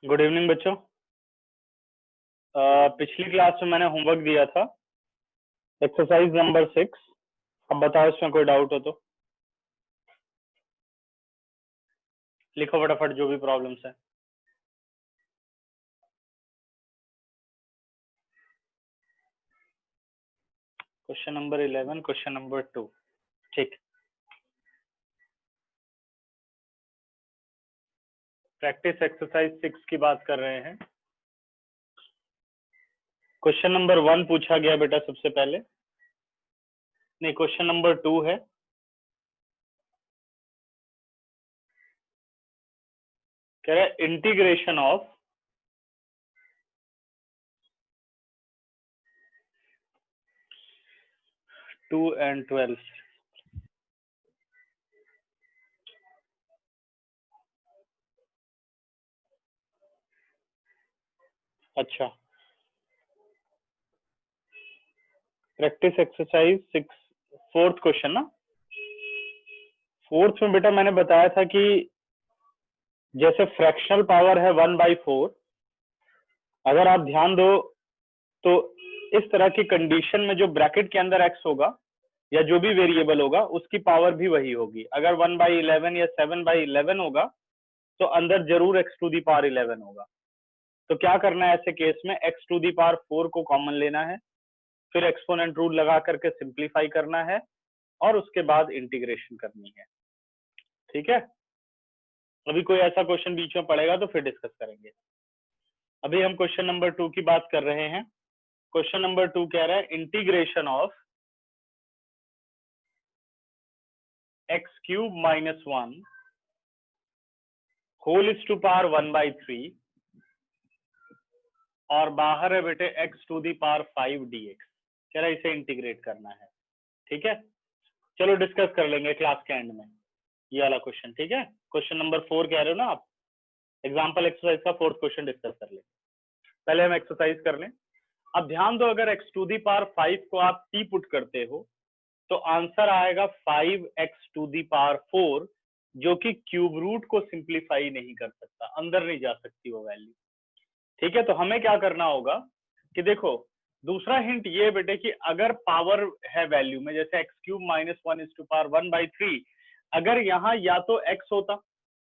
Good evening बच्चों। पिछली class में मैंने होमवर्क दिया था एक्सरसाइज नंबर 6। अब बताओ इसमें कोई डाउट हो तो लिखो फटाफट जो भी प्रॉब्लम्स है। Question number 11, question number 2। ठीक, प्रैक्टिस एक्सरसाइज 6 की बात कर रहे हैं। क्वेश्चन नंबर 1 पूछा गया बेटा सबसे पहले, नहीं क्वेश्चन नंबर 2 है। कह रहा है इंटीग्रेशन ऑफ टू एंड 12। अच्छा, प्रैक्टिस एक्सरसाइज 6 फोर्थ क्वेश्चन ना। फोर्थ में बेटा मैंने बताया था कि जैसे फ्रैक्शनल पावर है 1/4, अगर आप ध्यान दो तो इस तरह की कंडीशन में जो ब्रैकेट के अंदर x होगा या जो भी वेरिएबल होगा उसकी पावर भी वही होगी। अगर 1/11 या 7/11 होगा तो अंदर जरूर x टू दी पावर 11 होगा। तो क्या करना है ऐसे केस में, x टू दी पावर 4 को कॉमन लेना है, फिर एक्सपोनेंट रूल लगा करके सिंप्लीफाई करना है और उसके बाद इंटीग्रेशन करनी है। ठीक है, अभी कोई ऐसा क्वेश्चन बीच में पड़ेगा तो फिर डिस्कस करेंगे। अभी हम क्वेश्चन नंबर 2 की बात कर रहे हैं। क्वेश्चन नंबर 2 कह रहा है integration of x³ - 1 whole is to power 1/3 और बाहर है बेटे x to the power 5 dx। कह रहा है इसे इंटीग्रेट करना है। ठीक है, चलो डिस्कस कर लेंगे क्लास के एंड में ये वाला क्वेश्चन। ठीक है, क्वेश्चन नंबर 4 कह रहे हो ना आप, एग्जाम्पल एक्सरसाइज का 4th क्वेश्चन डिस्कस कर लेंगे। पहले हम एक्सरसाइज कर लें। अब ध्यान दो, अगर x टू दी पावर 5 को आप t पुट करते हो तो आंसर आएगा 5x टू दी पावर 4, जो कि क्यूब रूट को सिंप्लीफाई नहीं कर सकता, अंदर नहीं जा सकती वो वैल्यू। ठीक है, तो हमें क्या करना होगा कि देखो, दूसरा हिंट ये बेटे कि अगर पावर है वैल्यू में, जैसे x³ - 1 इज टू पावर 1/3, अगर यहाँ या तो x होता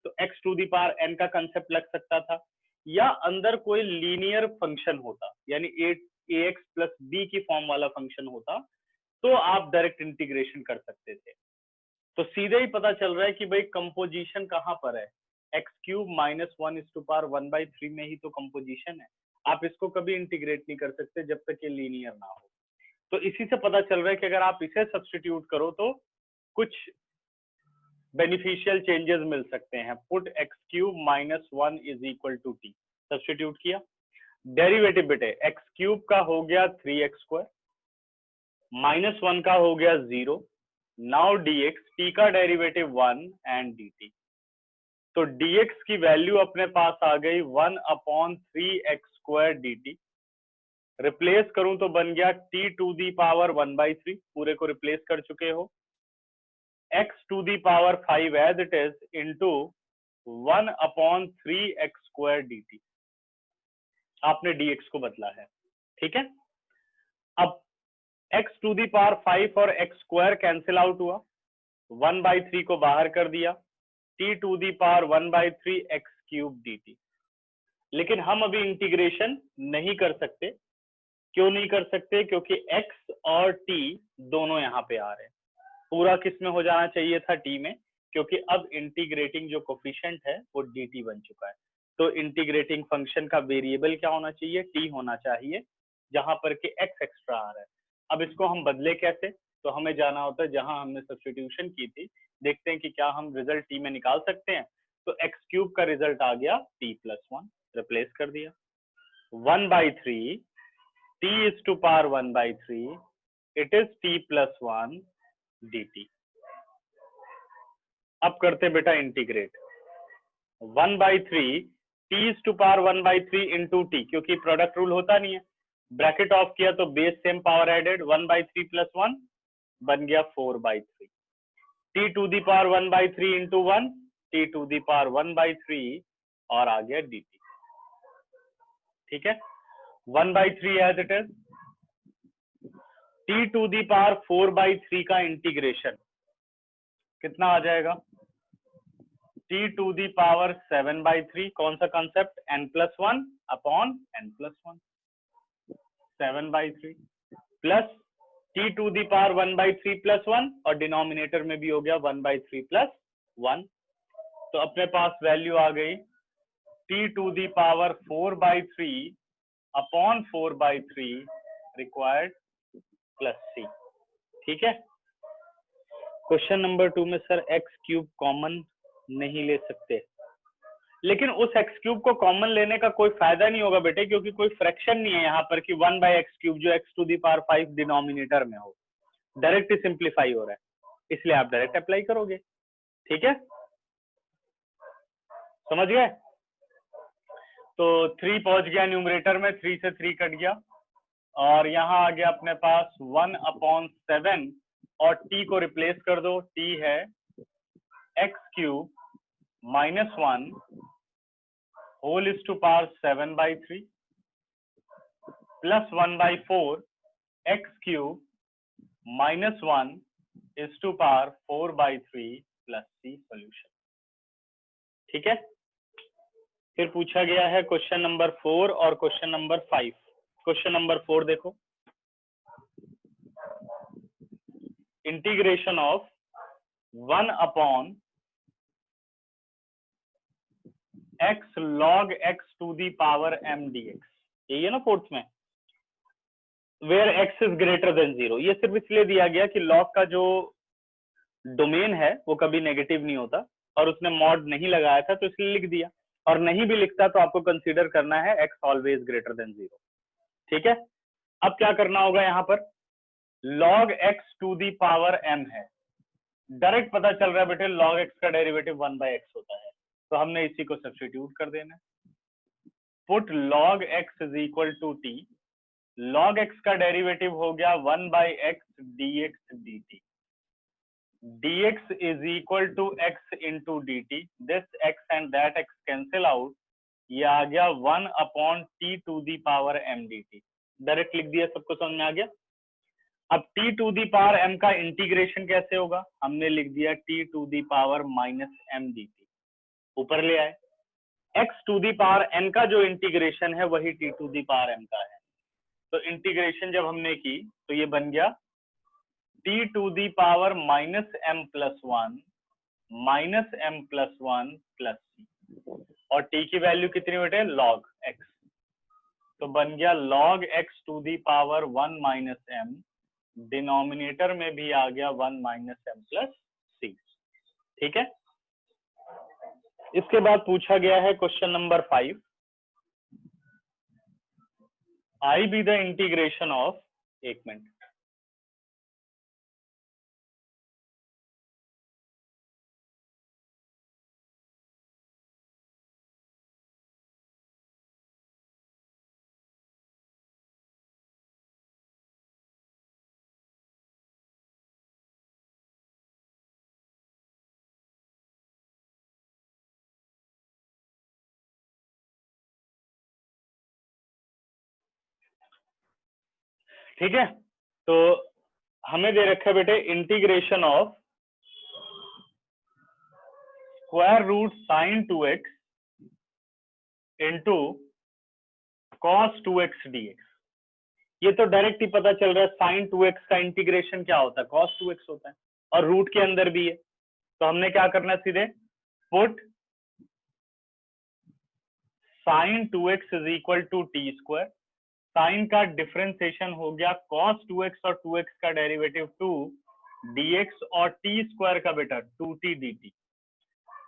तो x to the power n का कंसेप्ट लग सकता था, या अंदर कोई लीनियर फंक्शन होता, यानी ax प्लस b की फॉर्म वाला फंक्शन होता, तो आप डायरेक्ट इंटीग्रेशन कर सकते थे। तो सीधे ही पता चल रहा है कि भाई कंपोजिशन कहाँ पर है, x³ - 1 इज टू पावर 1/3 में ही तो कंपोजिशन है। आप इसको कभी इंटीग्रेट नहीं कर सकते जब तक ये लीनियर ना हो। तो इसी से पता चल रहा है कि अगर आप इसे सब्स्टिट्यूट करो तो कुछ बेनिफिशियल चेंजेस मिल सकते हैं। Put x³ - 1 is equal to t, substitute किया, डेरिवेटिव बेटे x³ का हो गया 3x², -1 का हो गया 0, नाउ dx, t का डेरिवेटिव 1 एंड dt। तो dx की वैल्यू अपने पास आ गई 1/3x² dt। रिप्लेस करूं तो बन गया t टू दी पावर 1/3, पूरे को रिप्लेस कर चुके हो, x to the power 5 as it is into 1/3x² dt। आपने dx को बदला है। ठीक है, अब x टू दी पावर 5 और x² कैंसिल आउट हुआ, 1/3 को बाहर कर दिया, t to the power 1/3 x³ dt। लेकिन हम अभी इंटीग्रेशन नहीं कर सकते। क्यों नहीं कर सकते? क्योंकि x और t दोनों यहाँ पे आ रहे हैं। पूरा किस में हो जाना चाहिए था? t में, क्योंकि अब इंटीग्रेटिंग जो कोफिशिएंट है वो dt बन चुका है। तो इंटीग्रेटिंग फंक्शन का वेरिएबल क्या होना चाहिए? t होना चाहिए, जहां पर कि x एक्स्ट्रा आ रहा है। अब इसको हम बदले कैसे? तो हमें जाना होता है जहां हमने सब्स्टिट्यूशन की थी, देखते हैं कि क्या हम रिजल्ट t में निकाल सकते हैं। तो x³ का रिजल्ट आ गया t+1, रिप्लेस कर दिया, 1/3 t is to power 1/3, it is t+1 dt। अब करते बेटा integrate, 1/3 t is to power 1/3 into t, क्योंकि प्रोडक्ट रूल होता नहीं है, ब्रैकेट ऑफ किया तो बेस सेम पावर एडेड, 1/3 + 1 बन गया 4/3, t to the power 1/3 into 1, t to the power 1/3 और आ गया dt। ठीक है, 1/3 as it is, t to the power 4/3 का इंटीग्रेशन कितना आ जाएगा, t टू दी पावर 7/3, कौन सा concept, n+1 upon n+1, 7/3 plus t to the power 1/3 + 1, और डिनोमिनेटर में भी हो गया 1/3 + 1, तो अपने पास वैल्यू आ गई t to the power 4/3 upon 4/3 required plus c। ठीक है, क्वेश्चन नंबर 2 में सर x³ कॉमन नहीं ले सकते, लेकिन उस x³ को कॉमन लेने का कोई फायदा नहीं होगा बेटे, क्योंकि कोई फ्रैक्शन नहीं है यहाँ पर कि 1/x³ जो x to the power 5 denominator में हो, डायरेक्ट ही सिंप्लीफाई हो रहा है, इसलिए आप डायरेक्ट अप्लाई करोगे। ठीक है, समझ गए। तो 3 पहुंच गया न्यूमरेटर में, 3 से 3 कट गया, और यहाँ आ गया अपने पास 1/7, और t को रिप्लेस कर दो, t है x³ -1 whole is to power 7/3 plus 1/4 x³ -1 is to power 4/3 plus c solution. ठीक है, फिर पूछा गया है क्वेश्चन नंबर 4 और क्वेश्चन नंबर 5। क्वेश्चन नंबर 4 देखो, integration of 1/x log x to the power m dx, यही है ना फोर्थ में, where x is greater than 0। ये सिर्फ इसलिए दिया गया कि log का जो डोमेन है वो कभी नेगेटिव नहीं होता, और उसने मॉड नहीं लगाया था तो इसलिए लिख दिया, और नहीं भी लिखता तो आपको कंसीडर करना है x ऑलवेज ग्रेटर देन 0। ठीक है, अब क्या करना होगा, यहाँ पर log x to the power m है, डायरेक्ट पता चल रहा है बेटे log x का डेरिवेटिव 1/x होता है, तो हमने इसी को सब्स्टिट्यूट कर देना। Put log x is equal to t, log x का डेरिवेटिव हो गया 1/x dx dt, dx is equal to x into dt, this x and that x cancel out, ये आ गया 1/t to the power m dt, direct लिख दिया, सबको समझ में आ गया। अब t to the power m का इंटीग्रेशन कैसे होगा, हमने लिख दिया t to the power -m dt, ऊपर ले आए, x to the power n का जो इंटीग्रेशन है वही t to the power m का है, तो इंटीग्रेशन जब हमने की तो ये बन गया t to the power -m+1 plus c, और t की वैल्यू कितनी बेटे, log x, तो बन गया log x to the power 1 - m, denominator में भी आ गया 1 - m प्लस c। ठीक है, इसके बाद पूछा गया है question number 5, I B the integration of, एक मिनट, ठीक है, तो हमें दे रखा है बेटे integration of square root sine 2x into cos 2x dx, ये तो डायरेक्ट ही पता चल रहा है साइन 2x का इंटीग्रेशन क्या होता है, कॉस 2x होता है, और रूट के अंदर भी है, तो हमने क्या करना है, सीधे put sine 2x is equal to t square, sine का डिफरेंशिएशन हो गया cos 2x और 2x का डेरिवेटिव 2 dx, और t स्क्वायर का बेटा 2t dt,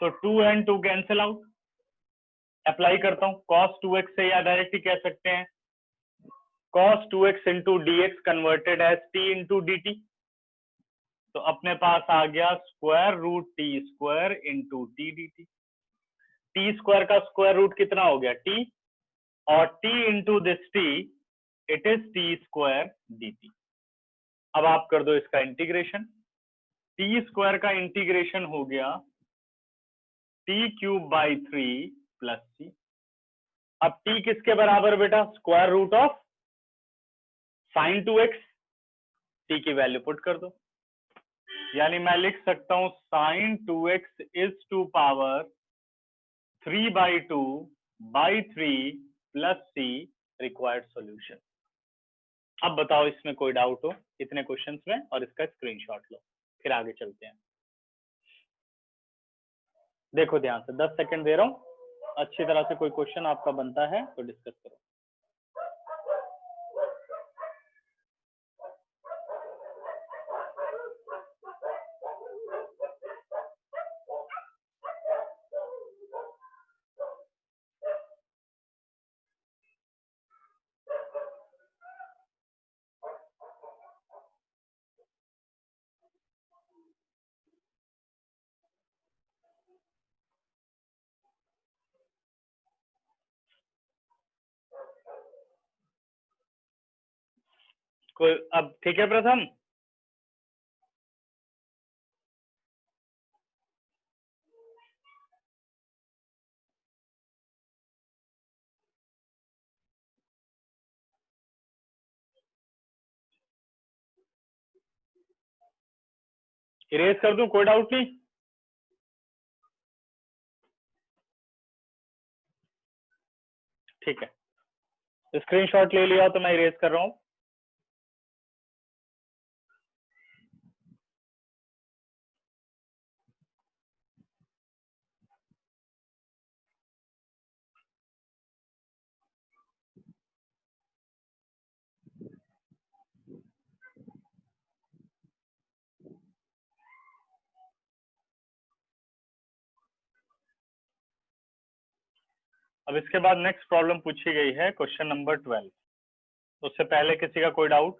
तो 2 and 2 कैंसिल आउट, अप्लाई करता हूं, cos 2x से या डायरेक्ट ही कह सकते हैं cos 2x into dx converted as t into dt, तो अपने पास आ गया square root t square into t dt, t square का स्क्वायर रूट कितना हो गया t, और t into this t, it is t square dt। अब आप कर दो इसका इंटीग्रेशन, टी स्क्वायर का इंटीग्रेशन हो गया t³ / 3 प्लस c, अब t किसके बराबर बेटा, square root of sin 2x, t की वैल्यू पुट कर दो, यानी मैं लिख सकता हूं sin 2x is to power 3/2/3 plus c required solution. अब बताओ इसमें कोई डाउट हो इतने क्वेश्चंस में, और इसका स्क्रीनशॉट लो, फिर आगे चलते हैं। देखो ध्यान से, 10 सेकंड दे रहा हूं, अच्छी तरह से कोई क्वेश्चन आपका बनता है तो डिस्कस करो। कोई अब ठीक है प्रथम? इरेज कर दूं, कोई डाउट नहीं? ठीक है, स्क्रीनशॉट ले लिया तो मैं इरेज कर रहा हूं। अब इसके बाद नेक्स्ट प्रॉब्लम पूछी गई है, क्वेश्चन नंबर 12। उससे पहले किसी का कोई डाउट?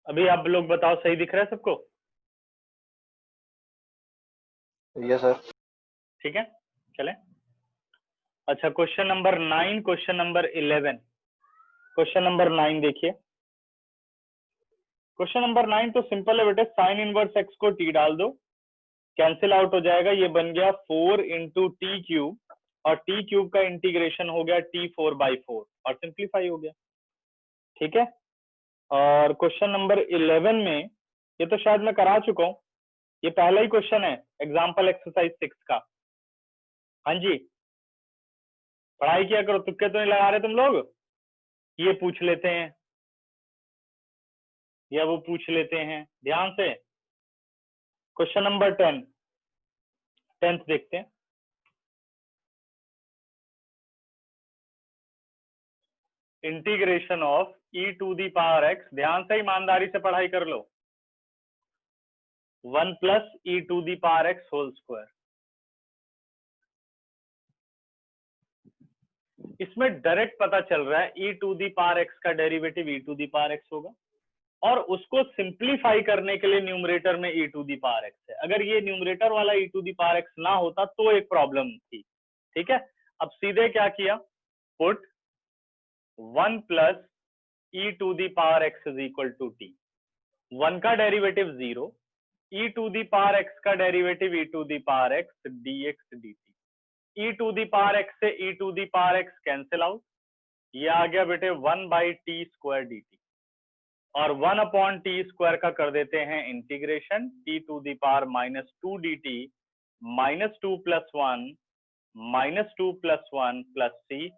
अभी आप लोग बताओ, सही दिख रहा है सबको? Yes sir. ठीक है, चलें। अच्छा, question number 9, question number 11। Question number 9 देखिए। क्वेश्चन नंबर 9 तो सिंपल है बेटे, साइन इनवर्स एक्स को t डाल दो, कैंसिल आउट हो जाएगा, ये बन गया 4 इंटू टी क्यूब, और टी क्यूब का इंटीग्रेशन हो गया t4/4 और सिंप्लीफाई हो गया। ठीक है, और क्वेश्चन नंबर 11 में, ये तो शायद मैं करा चुका हूं, ये पहला ही क्वेश्चन है एग्जाम्पल एक्सरसाइज 6 का। हाँ जी, पढ़ाई किया करो, तुक्के तो नहीं लगा रहे तुम लोग। ये पूछ लेते हैं या वो पूछ लेते हैं, ध्यान से। क्वेश्चन नंबर 10th देखते हैं। Integration of e to the power x, ध्यान से ईमानदारी से पढ़ाई कर लो, 1 plus e to the power x whole square. इसमें डायरेक्ट पता चल रहा है e to the power x का derivative e to the power x होगा, और उसको सिंप्लीफाई करने के लिए न्यूमरेटर में e to the power x है। अगर ये न्यूमरेटर वाला e to the power x ना होता तो एक प्रॉब्लम थी। ठीक है, अब सीधे क्या किया, put 1 plus e to the power x is equal to t, 1 का derivative 0, e to the power x का derivative e to the power x dx dt, e to the power x से e to the power x cancel out, ये आ गया बेटे 1/t² dt, और 1/t² का कर देते हैं integration, t to the power -2 dt -2 + 1 -2 + 1 plus c,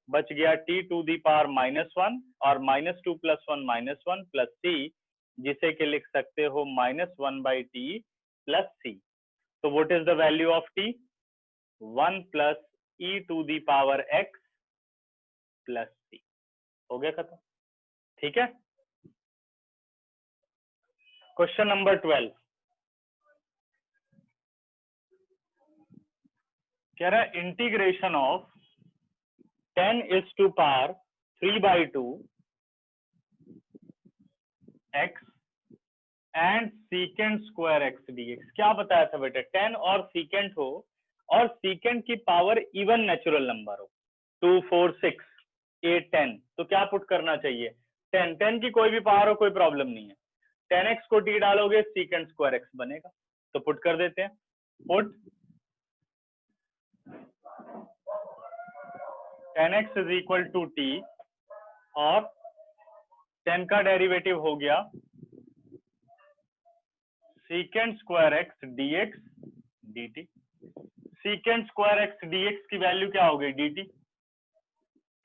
बच गया t टू दी पावर -1 और -2 + 1 -1 प्लस c, जिसे कि लिख सकते हो -1/t प्लस c। तो what is the value of t? 1 plus e to the power x plus c। हो गया खत्म। ठीक है, क्वेश्चन नंबर 12 कह रहा है integration of 10 is to power 3/2 x and secant square x dx। क्या बताया था बेटे, 10 और सीकेंड हो, और सीकेंड की पावर इवन नेचुरल नंबर हो, 2 4 6 8 10, तो क्या पुट करना चाहिए? 10 10 की कोई भी पावर हो, कोई प्रॉब्लम नहीं है। 10x को t डालोगे secant square x बनेगा, तो पुट कर देते हैं। Put 10x is equal to t, और 10 का डेरिवेटिव हो गया secant square x dx dt। secant square x dx की वैल्यू क्या हो गई? dt।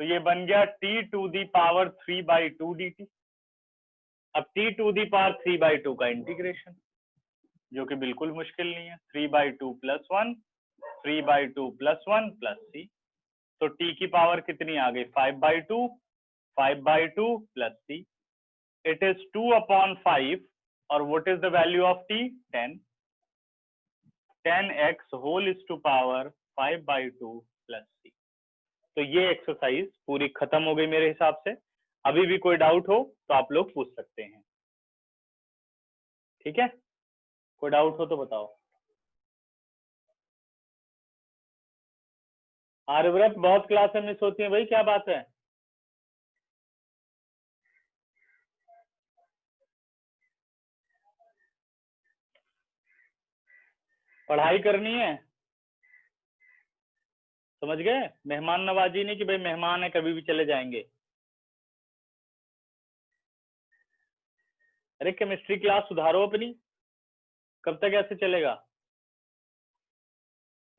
तो ये बन गया t to the power 3/2 dt। अब t टू दी पावर 3/2 का इंटीग्रेशन, जो कि बिल्कुल मुश्किल नहीं है। 3/2 + 1, 3/2 + 1 + c, तो t की पावर कितनी आ गई? 5/2, 5/2 + c। इट इज 2/5, और what is the value of t? 10। 10x whole is to power 5/2 + c। तो ये एक्सरसाइज पूरी खत्म हो गई मेरे हिसाब से। अभी भी कोई डाउट हो तो आप लोग पूछ सकते हैं, ठीक है? कोई डाउट हो तो बताओ। आर्यव्रत, बहुत क्लासें मिस होती हैं भाई, क्या बात है? पढ़ाई करनी है, समझ गए? मेहमान नवाजी नहीं कि भाई मेहमान है कभी भी चले जाएंगे। अरे केमिस्ट्री क्लास सुधारो अपनी, कब तक ऐसे चलेगा?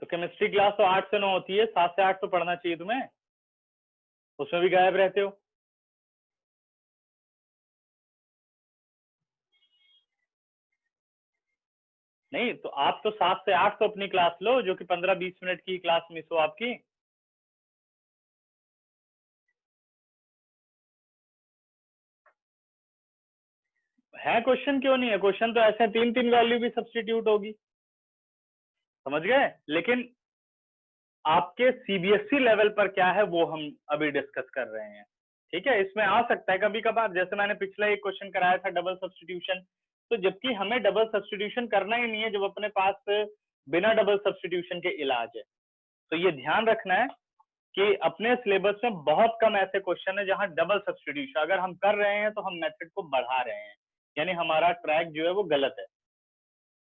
तो केमिस्ट्री क्लास तो 8 से 9 होती है, 7 से 8 तो पढ़ना चाहिए तुम्हें, उसमें भी गायब रहते हो। नहीं तो आप तो 7 से 8 तो अपनी क्लास लो, जो कि 15-20 मिनट की क्लास मिस हो आपकी। है क्वेश्चन, क्यों नहीं है? क्वेश्चन तो ऐसे 3-3 वैल्यू भी सब्स्टिट्यूट होगी, समझ गए? लेकिन आपके सीबीएसई लेवल पर क्या है वो हम अभी डिस्कस कर रहे हैं, ठीक है? इसमें आ सकता है कभी कभार, जैसे मैंने पिछला एक क्वेश्चन कराया था डबल सब्स्टिट्यूशन, तो जबकि हमें डबल सब्स्टिट्यूशन करना ही नहीं है जब अपने पास बिना डबल सब्स्टिट्यूशन के इलाज है। तो ये ध्यान रखना है कि अपने सिलेबस में बहुत कम ऐसे क्वेश्चन है जहां डबल सब्स्टिट्यूशन अगर हम कर रहे हैं तो हम मेथड को बढ़ा रहे हैं, यानी हमारा ट्रैक जो है वो गलत है,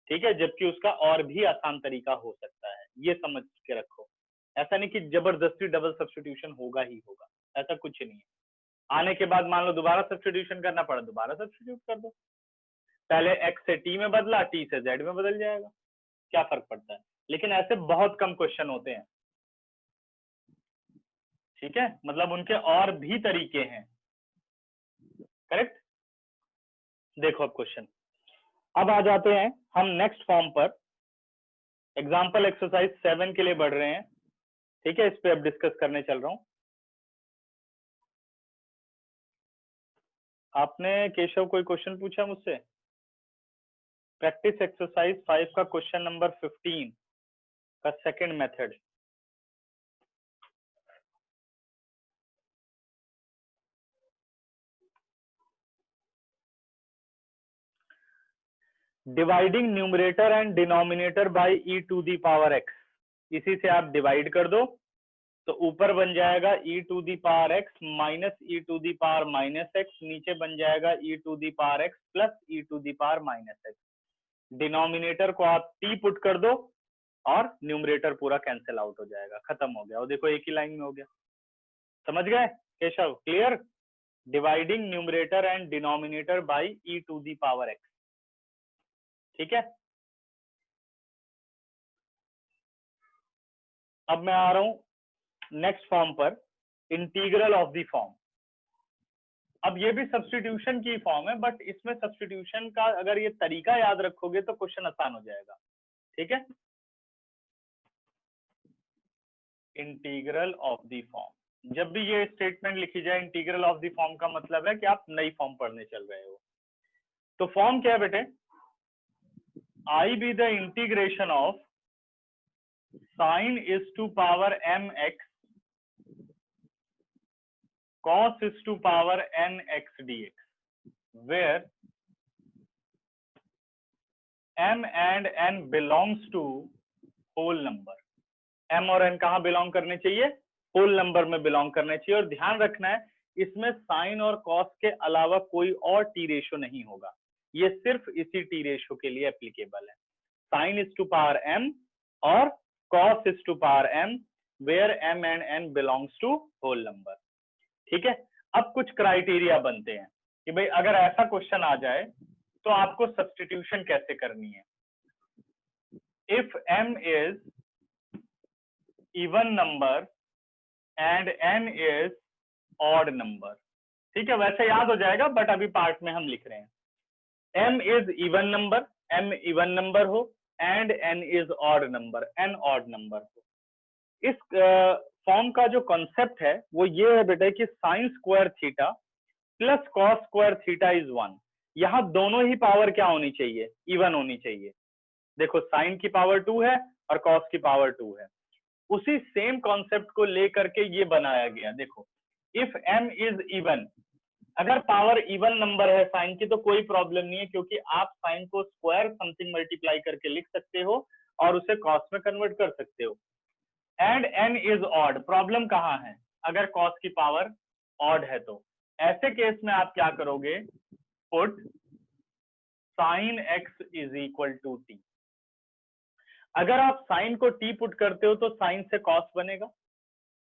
ठीक है? जबकि उसका और भी आसान तरीका हो सकता है, ये समझ के रखो। ऐसा नहीं कि जबरदस्ती डबल सब्स्टिट्यूशन होगा ही होगा, ऐसा कुछ नहीं है। आने के बाद मान लो दोबारा सब्स्टिट्यूशन करना पड़ा, दोबारा सब्स्टिट्यूट कर दो। पहले x से t में बदला, t से z में बदल जाएगा, क्या फर्क पड़ता है? लेकिन ऐसे बहुत कम क्वेश्चन होते हैं, ठीक है? मतलब उनके और भी तरीके हैं, करेक्ट? देखो अब क्वेश्चन, अब आ जाते हैं हम नेक्स्ट फॉर्म पर। एग्जाम्पल एक्सरसाइज 7 के लिए बढ़ रहे हैं, ठीक है? इस पे अब डिस्कस करने चल रहा हूं। आपने केशव कोई क्वेश्चन पूछा मुझसे? प्रैक्टिस एक्सरसाइज 5 का क्वेश्चन नंबर 15 का second method. Dividing numerator and denominator by e to the power x. इसी से आप डिवाइड कर दो, तो ऊपर बन जाएगा e to the power x minus e to the power minus x, नीचे बन जाएगा e to the power x plus e to the power minus x. Denominator को आप टी पुट कर दो और न्यूमरेटर पूरा कैंसिल आउट हो जाएगा, खत्म हो गया। और देखो एक ही लाइन में हो गया, समझ गए Keshav? Clear? Dividing numerator and denominator by e to the power x, ठीक है? अब मैं आ रहा हूं नेक्स्ट फॉर्म पर, इंटीग्रल ऑफ द फॉर्म। अब ये भी सब्स्टिट्यूशन की फॉर्म है, बट इसमें सब्स्टिट्यूशन का अगर ये तरीका याद रखोगे तो क्वेश्चन आसान हो जाएगा, ठीक है? इंटीग्रल ऑफ द फॉर्म, जब भी ये स्टेटमेंट लिखी जाए इंटीग्रल ऑफ द फॉर्म का मतलब है कि आप नई फॉर्म पढ़ने चल रहे हो। तो फॉर्म क्या है बेटे? I B the integration of sine is to power M X cos is to power n x dx, where m and n belongs to whole number। m और n कहां बिलोंग करने चाहिए? होल नंबर में belong करना चाहिए। और ध्यान रखना है इसमें साइन और कॉस के अलावा कोई और टी रेशो नहीं होगा, ये सिर्फ इसी टी रेशो के लिए एप्लीकेबल है। Sine is to power m और cos is to power m where m and n belongs to whole number. ठीक है, अब कुछ क्राइटेरिया बनते हैं कि भाई अगर ऐसा क्वेश्चन आ जाए तो आपको सब्स्टिट्यूशन कैसे करनी है। If m is even number and n is odd number, ठीक है, वैसे याद हो जाएगा बट अभी पार्ट में हम लिख रहे हैं। m is even number, m even number हो, and n is odd number, n odd number हो। इस फॉर्म का जो कॉन्सेप्ट है वो ये है बेटा कि sign square theta plus cos square theta is 1। यहाँ दोनों ही पावर क्या होनी चाहिए, इवन होनी चाहिए। देखो साइन की पावर 2 है और कॉस की पावर 2 है। उसी सेम कॉन्सेप्ट को लेकर के ये बनाया गया। देखो इफ m इज इवन, अगर पावर इवन नंबर है साइन की तो कोई प्रॉब्लम नहीं है, क्योंकि आप साइन को स्क्वायर समथिंग मल्टीप्लाई करके लिख सकते हो और उसे कॉस में कन्वर्ट कर सकते हो। And n is odd, problem कहाँ है, अगर कॉस की पावर ऑड है तो ऐसे केस में आप क्या करोगे, put sine x is equal to t। अगर आप साइन को t पुट करते हो तो साइन से कॉस बनेगा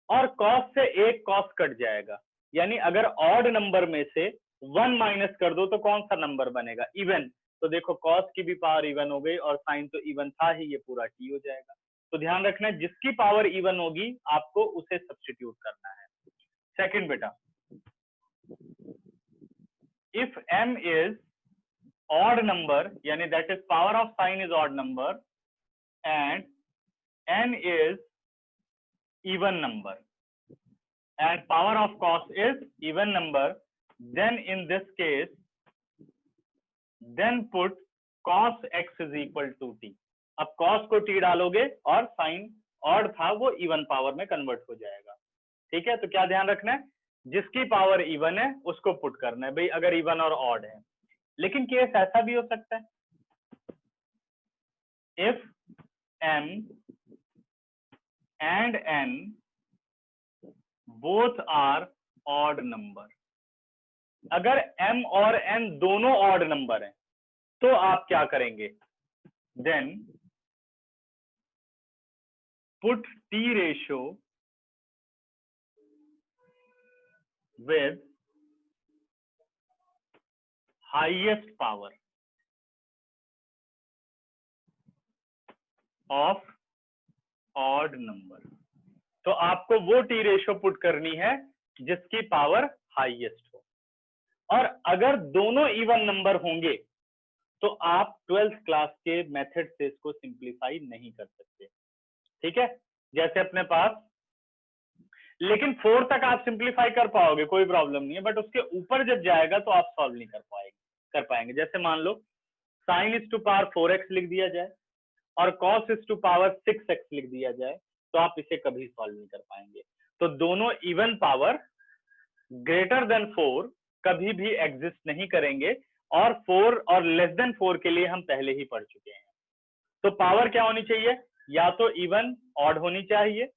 और कॉस से एक कॉस कट जाएगा, यानी अगर ऑड नंबर में से 1 माइनस कर दो तो कौन सा नंबर बनेगा, इवन। तो देखो कॉस की भी पावर इवन हो गई और साइन तो इवन था ही, ये पूरा t हो जाएगा। तो ध्यान रखना है जिसकी पावर इवन होगी आपको उसे सब्स्टिट्यूट करना है। सेकंड बेटा, if m is odd number, यानी that is power of sine is odd number and n is even number and power of cos is even number, then in this case then put cos x is equal to t। अब cos को t डालोगे और sin odd था वो even power में convert हो जाएगा। ठीक है, तो क्या ध्यान रखना है, जिसकी पावर इवन है उसको पुट करना है भाई, अगर इवन और ऑड है। लेकिन केस ऐसा भी हो सकता है, if m and n both are odd number, अगर m और n दोनों ऑड नंबर हैं तो आप क्या करेंगे, then put t ratio with highest power of odd number. तो आपको वो टी रेशियो पुट करनी है जिसकी पावर हाईएस्ट हो, और अगर दोनों इवन नंबर होंगे तो आप 12th क्लास के मेथड से इसको सिंप्लीफाई नहीं कर सकते। ठीक है, जैसे अपने पास, लेकिन 4 तक आप सिंप्लीफाई कर पाओगे, कोई प्रॉब्लम नहीं है, बट उसके ऊपर जब जाएगा तो आप सॉल्व नहीं कर पाएंगे। जैसे मान लो sine is to power 4x लिख दिया जाए और cos is to power 6x लिख दिया जाए तो आप इसे कभी सॉल्व नहीं कर पाएंगे। तो दोनों इवन पावर ग्रेटर देन 4 कभी भी एग्जिस्ट नहीं करेंगे, और 4 और लेस देन 4 के लिए हम पहले ही पढ़ चुके हैं। तो पावर क्या होनी चाहिए, या तो इवन ऑड होनी चाहिए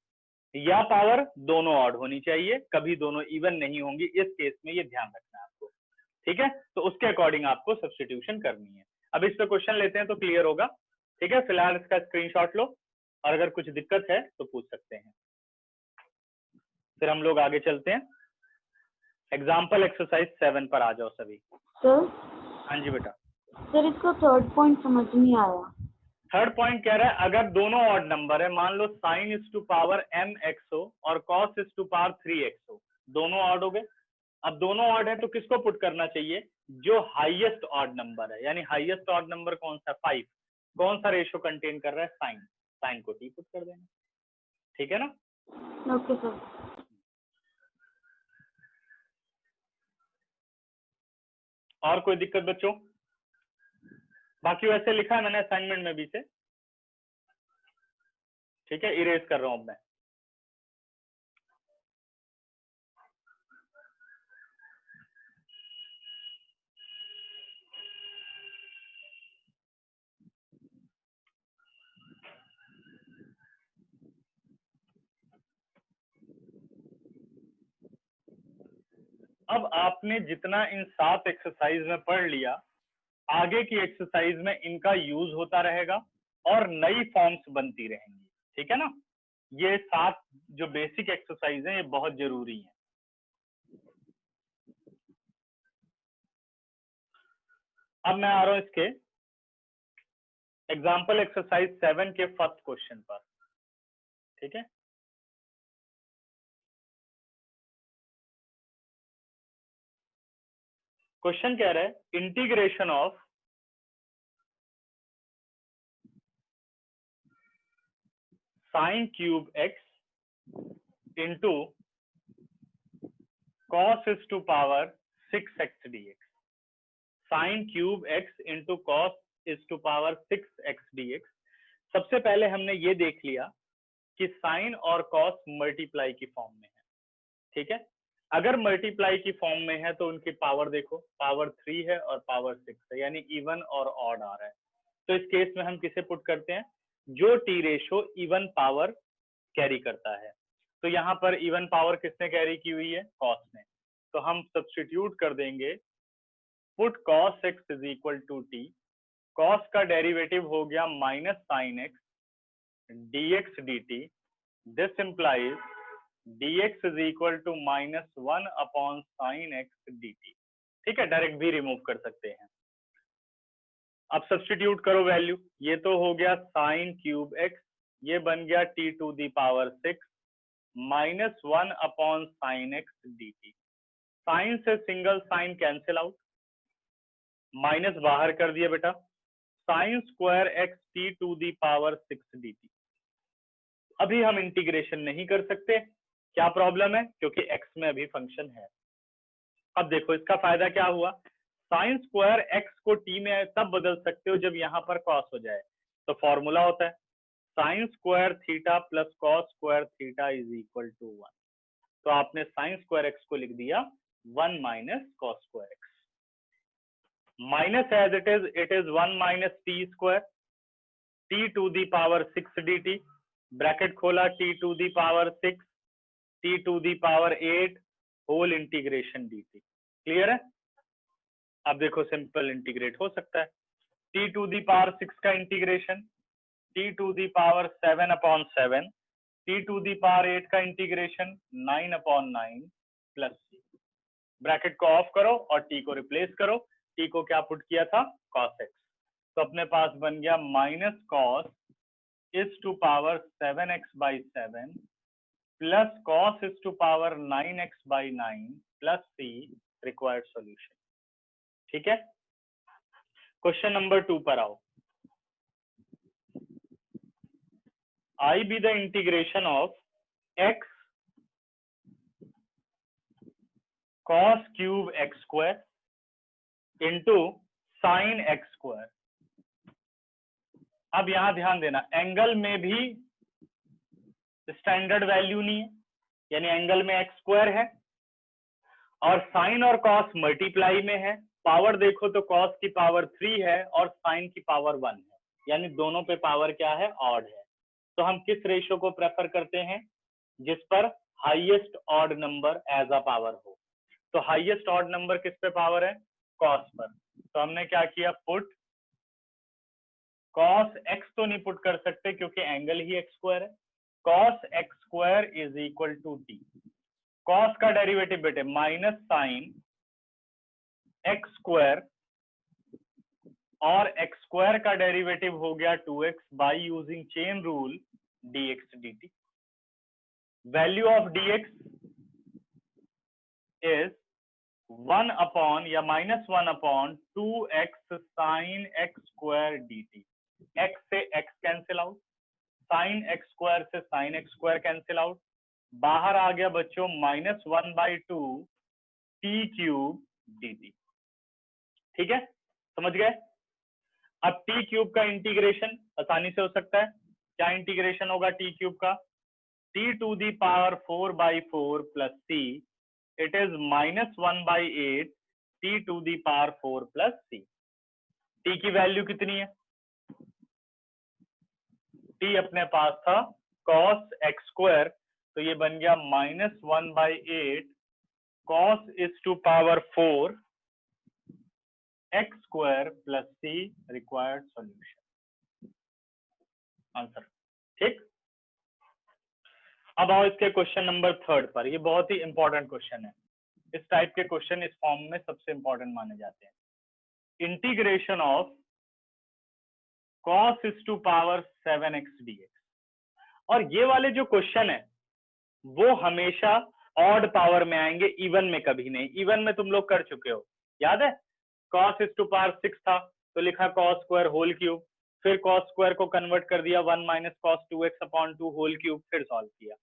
या पावर दोनों ऑड होनी चाहिए, कभी दोनों इवन नहीं होंगी। इस केस में ये ध्यान रखना है आपको। ठीक है, तो उसके अकॉर्डिंग आपको सब्स्टिट्यूशन करनी है। अब इस पे क्वेश्चन लेते हैं तो क्लियर होगा। ठीक है, फिलहाल इसका स्क्रीनशॉट लो और अगर कुछ दिक्कत है तो पूछ सकते हैं, फिर हम लोग आगे चलते हैं। एग्जाम्पल एक्सरसाइज 7 पर आ जाओ सभी। सर हाँ जी बेटा। सर इसका थर्ड पॉइंट समझ नहीं आया। थर्ड पॉइंट कह रहा है अगर दोनों ऑड नंबर है, मान लो sine is to power mx हो और cos is to power 3x हो, दोनों ऑड हो गए। अब दोनों ऑड है तो किसको पुट करना चाहिए, जो हाईएस्ट ऑड नंबर है, यानी हाईएस्ट ऑड नंबर कौन सा, 5। कौन सा रेशियो कंटेन कर रहा है, साइन, साइन को t पुट कर देना। ठीक है ना, ओके सर। और कोई दिक्कत बच्चों, बाकी वैसे लिखा है मैंने असाइनमेंट में भी से। ठीक है, इरेज कर रहा हूं अब मैं। अब आपने जितना इन 7 एक्सरसाइज में पढ़ लिया, आगे की एक्सरसाइज में इनका यूज होता रहेगा और नई फॉर्म्स बनती रहेंगी, ठीक है ना। ये 7 जो बेसिक एक्सरसाइज हैं ये बहुत जरूरी हैं। अब मैं आ रहा हूं इसके एग्जाम्पल एक्सरसाइज 7 के फर्स्ट क्वेश्चन पर, ठीक है। क्वेश्चन कह रहा है integration of sine cube x into cos is to power 6x dx। Sine cube x into cos is to power 6x dx। सबसे पहले हमने ये देख लिया कि साइन और कॉस मल्टीप्लाई की फॉर्म में है, ठीक है। अगर मल्टीप्लाई की फॉर्म में है तो उनकी पावर देखो, पावर 3 है और पावर 6 है, यानी इवन और ऑड आ रहा है। तो इस केस में हम किसे पुट करते हैं, जो T ratio even power carry करता है। तो यहाँ पर इवन पावर किसने कैरी की हुई है, कॉस ने। तो हम सब्स्टिट्यूट कर देंगे put cos x is equal to T, cos का डेरिवेटिव हो गया minus sine x dx dt। This implies dx is equal to -1 upon sine x dt, ठीक है। डायरेक्ट भी रिमूव कर सकते हैं। अब सब्स्टिट्यूट करो वैल्यू, ये तो हो गया साइन क्यूब एक्स, ये बन गया t to the power 6 -1 upon sine x dt। Sine से single sine cancel out, minus बाहर कर दिया बेटा, sine square x t to the power 6 dt। अभी हम इंटीग्रेशन नहीं कर सकते, क्या प्रॉब्लम है, क्योंकि x में अभी फंक्शन है। अब देखो इसका फायदा क्या हुआ, साइन स्क्वायर एक्स को t में तब बदल सकते हो जब यहाँ पर cos हो जाए। तो फॉर्मूला होता है sine square theta plus cos square theta is equal to 1। तो आपने साइन स्क्वायर एक्स को लिख दिया 1 minus cos square x, minus as it is 1 minus T square t to the power 6 dt, bracket खोला t to the power 6 t to the power 8 whole integration dt। Clear है। अब देखो simple integrate हो सकता है, t to the power 6 का integration t to the power 7 upon 7, t to the power 8 का integration 9 upon 9 plus c। Bracket को off करो और t को रिप्लेस करो, t को क्या पुट किया था, cos x। तो अपने पास बन गया minus cos is to power 7x by 7 plus cos is to power 9x by 9 plus c required solution, ठीक है। क्वेश्चन नंबर 2 पर आओ। I be the integration of x cos cube x square into sin x square। अब यहां ध्यान देना, angle में भी स्टैंडर्ड वैल्यू नहीं है, यानी एंगल में x स्क्वायर है और साइन और कॉस मल्टीप्लाई में है। पावर देखो तो कॉस की पावर 3 है और साइन की पावर 1 है, यानी दोनों पे पावर क्या है, ऑड है। तो हम किस रेशो को प्रेफर करते हैं, जिस पर highest odd number as a power हो। तो हाईएस्ट ऑड नंबर किस पे पावर है, कॉस पर। तो हमने क्या किया, पुट कॉस एक्स तो नहीं पुट कर सकते क्योंकि एंगल ही एक्स स्क्वायर है, cos x square is equal to T. Cos का डेरिवेटिव बेटे माइनस साइन एक्स स्क्वायर और एक्स स्क्वायर का डेरिवेटिव हो गया 2x by using chain rule dx dt। Value of dx is 1 upon या -1 upon 2x sine x square dt। x से x cancel out, sine x square से sine x square cancel out, बाहर आ गया बच्चों -1/2 t cube dt। ठीक है, समझ गए। अब टी क्यूब का इंटीग्रेशन आसानी से हो सकता है, क्या इंटीग्रेशन होगा टी क्यूब का, T to the power 4/4 plus c, it is -1/8 t to the power 4 plus c. T की वैल्यू कितनी है, टी अपने पास था cos x स्क्वायर, तो ये बन गया -1/8 cos is to power 4 x square plus c required solution answer. ठीक, अब आओ इसके क्वेश्चन नंबर 3 पर। ये बहुत ही इंपॉर्टेंट क्वेश्चन है, इस टाइप के क्वेश्चन इस फॉर्म में सबसे इंपॉर्टेंट माने जाते हैं। Integration of cos is to power 7x dx, और ये वाले जो क्वेश्चन है वो हमेशा ऑड पावर में आएंगे, इवन में कभी नहीं। इवन में तुम लोग कर चुके हो, याद है, cos is to power 6 था तो लिखा cos स्क्वायर होल क्यूब, फिर cos स्क्वायर को कन्वर्ट कर दिया 1 minus cos 2x upon 2 whole cube, फिर सॉल्व किया।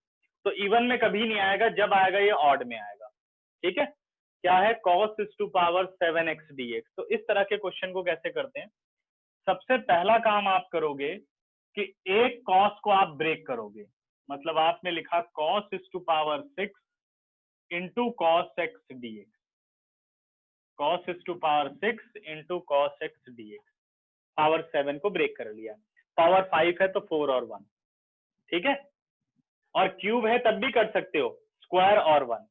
तो इवन में कभी नहीं आएगा, जब आएगा ये ऑड में आएगा। ठीक है, क्या है, cos is to power 7x dx। तो इस तरह के क्वेश्चन को कैसे करते हैं, सबसे पहला काम आप करोगे कि एक cos को आप ब्रेक करोगे, मतलब आपने लिखा cos is to power 6 into cos x dx, cos is to power 6 into cos x dx, power 7 को ब्रेक कर लिया। पावर 5 है तो 4 और 1, ठीक है, और क्यूब है तब भी कर सकते हो, स्क्वायर और 1।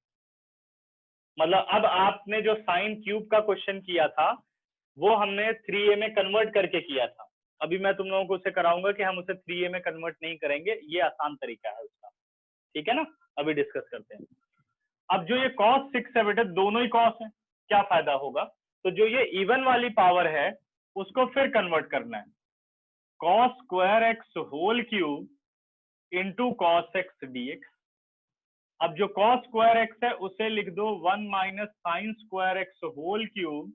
मतलब अब आपने जो साइन क्यूब का क्वेश्चन किया था वो हमने 3a में कन्वर्ट करके किया था। अभी मैं तुम लोगों को उसे कराऊंगा कि हम उसे 3a में कन्वर्ट नहीं करेंगे, ये आसान तरीका है उसका। ठीक है ना, अभी डिस्कस करते हैं। अब जो ये cos 6 है बेटा, दोनों ही cos है, क्या फायदा होगा, तो जो ये इवन वाली पावर है उसको फिर कन्वर्ट करना है, cos square x whole cube into cos x dx। अब जो cos स्क्वायर एक्स है उसे लिख दो 1 minus sine square x whole cube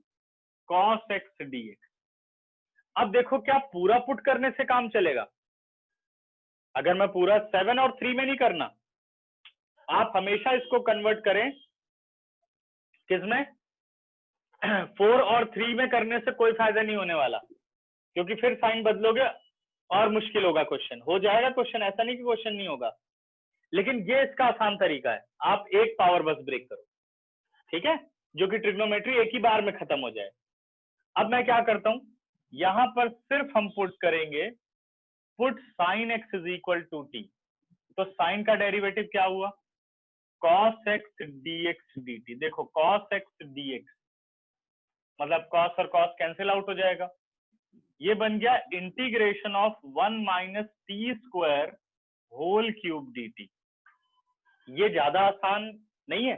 cos x dx। अब देखो क्या पूरा पुट करने से काम चलेगा, अगर मैं पूरा 7 और 3 में नहीं करना, आप हमेशा इसको कन्वर्ट करें किसमें, 4 और 3 में करने से कोई फायदा नहीं होने वाला, क्योंकि फिर साइन बदलोगे और मुश्किल होगा क्वेश्चन। हो जाएगा क्वेश्चन, ऐसा नहीं कि क्वेश्चन नहीं होगा, लेकिन ये इसका आसान तरीका है, आप एक पावर बस ब्रेक करो, ठीक है, जो कि ट्रिग्नोमेट्री एक ही बार में खत्म हो जाए। अब मैं क्या करता हूं, यहां पर सिर्फ हम पुट करेंगे, put sine x is equal to T. तो साइन का डेरिवेटिव क्या हुआ, cos x dx dt। देखो cos x dx मतलब cos और cos कैंसिल आउट हो जाएगा, ये बन गया integration of 1 minus T square whole cube dt। ये ज्यादा आसान नहीं है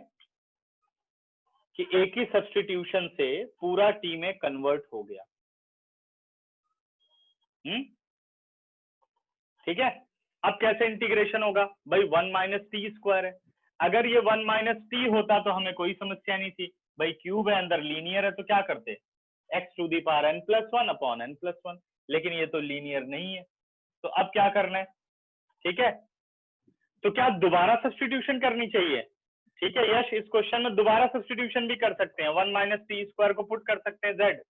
कि एक ही सब्स्टिट्यूशन से पूरा टी में कन्वर्ट हो गया। ठीक है, अब कैसे इंटीग्रेशन होगा भाई, 1 माइनस टी स्क्वायर है, अगर ये 1 माइनस टी होता तो हमें कोई समस्या नहीं थी, भाई क्यूब है अंदर, लीनियर है, तो क्या करते, x to the power n plus 1 upon n plus 1, लेकिन ये तो लीनियर नहीं है, तो अब क्या करना है, ठीक है, तो क्या दोबारा सब्स्टिट्यूशन करनी चाहिए, ठीक है यश, इस क्वेश्चन में दोबारा सब्स्टिट्यूशन भी कर सकते हैं, 1 माइनस टी स्क्वायर को पुट कर सकते हैं z,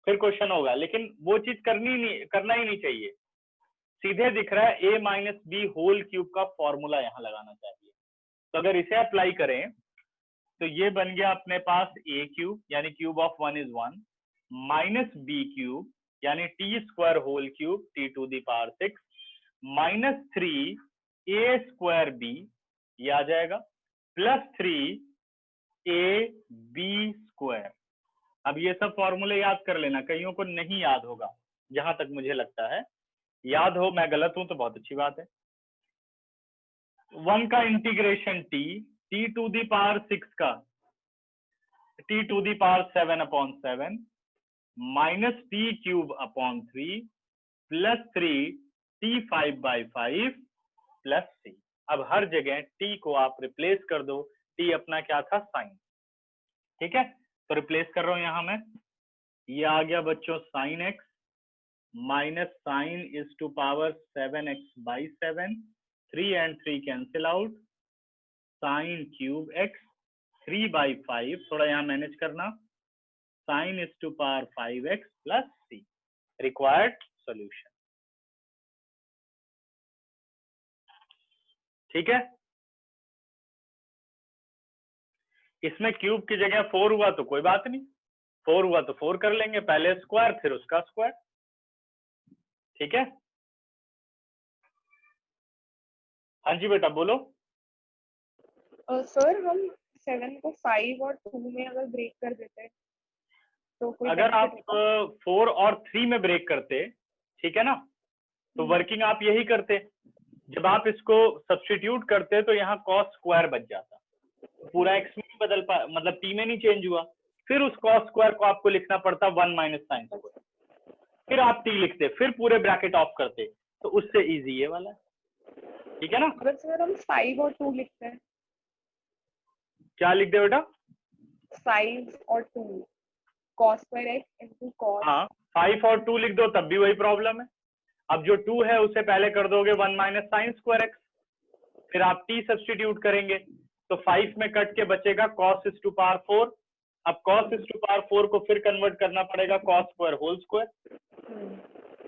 फिर क्वेश्चन होगा, लेकिन वो चीज करना ही नहीं चाहिए, सीधे दिख रहा है a minus B whole cube का फॉर्मूला यहाँ लगाना चाहिए। तो अगर इसे अप्लाई करें तो ये बन गया अपने पास a क्यूब यानी cube of 1 is 1 minus B cube यानी T square whole cube T to the power 6 minus 3 a square B, ये आ जाएगा, प्लस 3 a b स्क्वायर। अब ये सब फॉर्मूले याद कर लेना, कईयों को नहीं याद होगा, जहां तक मुझे लगता है, याद हो, मैं गलत हूं तो बहुत अच्छी बात है। 1 का integration T to the power 6 का T to the power 7 upon 7 minus T cube upon 3 plus 3 T 5 by 5 plus C. अब हर जगह टी को आप रिप्लेस कर दो, टी अपना क्या था, साइन, ठीक है, तो रिप्लेस कर रहा हूं यहां मैं, ये आ गया बच्चों sine x minus sine is to power 7x by 7, 3 and 3 cancel out, sine cube x 3 by 5, थोड़ा यहाँ मैनेज करना, sine is to power 5x plus c, required solution. ठीक है, इसमें क्यूब की जगह 4 हुआ तो कोई बात नहीं, 4 हुआ तो 4 कर लेंगे, पहले स्क्वायर फिर उसका स्क्वायर, ठीक है। हाँ जी बेटा बोलो। सर हम 7 को 5 और 2 में अगर ब्रेक कर देते तो कोई अगर आप benefit होगा? 4 और 3 में ब्रेक करते, ठीक है ना, तो वर्किंग आप यही करते। जब आप इसको सब्स्टिट्यूट करते तो यहाँ कॉस स्क्वायर बच जाता, पूरा एक्स में नहीं बदल पा, मतलब टी में नहीं चेंज हुआ। फिर उस कॉस स्क्वायर को आपको लिखना पड़ता 1 माइनस साइन स्क्वायर, फिर आप टी लिखते, फिर पूरे ब्रैकेट ऑफ करते, तो उससे इजी ये वाला, ठीक है ना। अगर सर हम 5 और 2 लिखते हैं, क्या लिख दे बेटा? 5 और 2 cos square x into cos। हाँ, 5 और 2 लिख दो तब भी वही प्रॉब्लम है। अब जो 2 है उसे पहले कर दोगे 1 माइनस साइन स्क्वायर एक्स, फिर आप टी सब्स्टिट्यूट करेंगे तो 5 में कट के बचेगा cos इज टू पावर 4। अब cos इज टू पावर 4 को फिर कन्वर्ट करना पड़ेगा cos स्क्वायर होल स्क्वायर,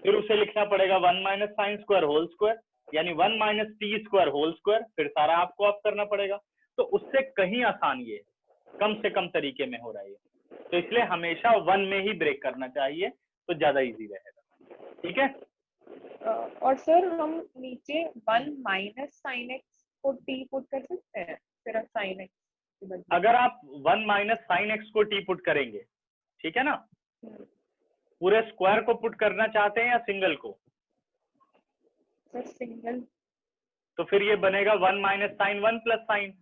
फिर उसे लिखना पड़ेगा 1 minus sine square whole square, यानी 1 minus T square whole square, फिर सारा आपको ऑफ करना पड़ेगा। तो उससे कहीं आसान ये कम से कम तरीके में हो रहा है, तो इसलिए हमेशा 1 में ही ब्रेक करना चाहिए तो ज्यादा इजी रहेगा, ठीक है। और सर हम नीचे 1 माइनस साइन एक्स को टी पुट कर सकते हैं, फिर साइन एक्स के बदले। अगर आप 1 माइनस साइन एक्स को टी पुट करेंगे, ठीक है ना, पूरे स्क्वायर को पुट करना चाहते हैं या सिंगल को? Sir single. तो फिर ये बनेगा 1 माइनस साइन 1 प्लस साइन,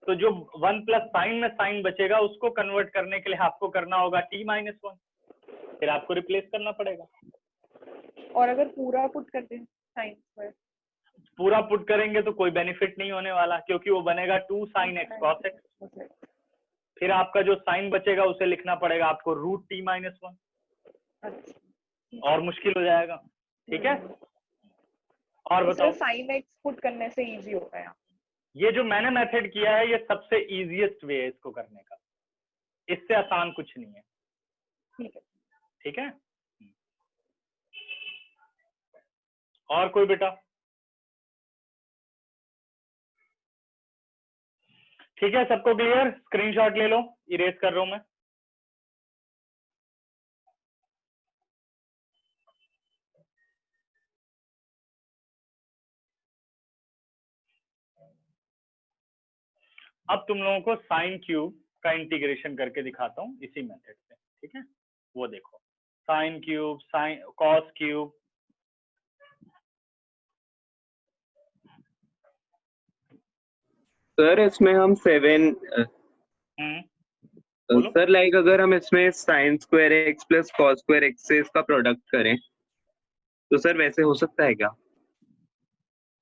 तो जो 1 प्लस साइन में साइन बचेगा उसको कन्वर्ट करने के लिए आपको करना होगा t माइनस 1, फिर आपको रिप्लेस करना पड़ेगा। और अगर पूरा पुट कर दें साइन स्क्वायर? पूरा पुट करेंगे तो कोई बेनिफिट नहीं होने वाला, क्योंकि वो बनेगा 2 साइन एक्स कॉस एक्स, फिर आपका जो साइन बचेगा उसे लिखना पड़ेगा आपको रूट t माइनस 1, और मुश्किल हो जाएगा, ठीक है। और बताओ, साइन एक्स पुट करने से इजी होता है। ये जो मैंने मेथड किया है ये सबसे इजीएस्ट वे है इसको करने का, इससे आसान कुछ नहीं है, ठीक है। ठीक है। और कोई बेटा? ठीक है, सबको क्लियर? स्क्रीनशॉट ले लो, इरेज कर रहा हूं मैं। अब तुम लोगों को साइन क्यूब का इंटीग्रेशन करके दिखाता हूं इसी मेथड से, ठीक है। वो देखो, sine cube, sine cos cube, sir इसमें हम 7 बोलो। सर लाइक अगर हम इसमें sign square x plus cos square x से इसका प्रोडक्ट करें तो सर वैसे हो सकता है क्या?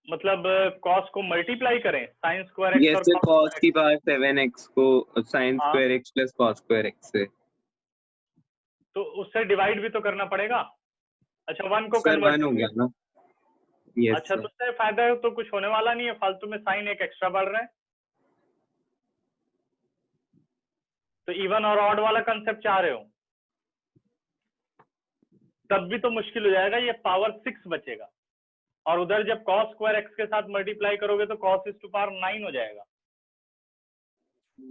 मतलब कॉस को मल्टीप्लाई करें sign square x yes sir, cos की पावर 7x को साइन हाँ। Square x plus cos square x से, तो उससे डिवाइड भी तो करना पड़ेगा। अच्छा, 1 को सर कन्वर्ट 1 हो गया ना? यस अच्छा, सर। तो उससे फायदा है तो कुछ होने वाला नहीं है, फालतू में साइन एक एक्स्ट्रा बढ़ रहा है। तो इवन और ऑड वाला कंसेप्ट चाह रहे हो तब भी तो मुश्किल हो जाएगा, ये पावर 6 बचेगा, और उधर जब कॉस स्क्वायर एक्स के साथ मल्टीप्लाई करोगे तो कॉस इज टू पावर 9 हो जाएगा,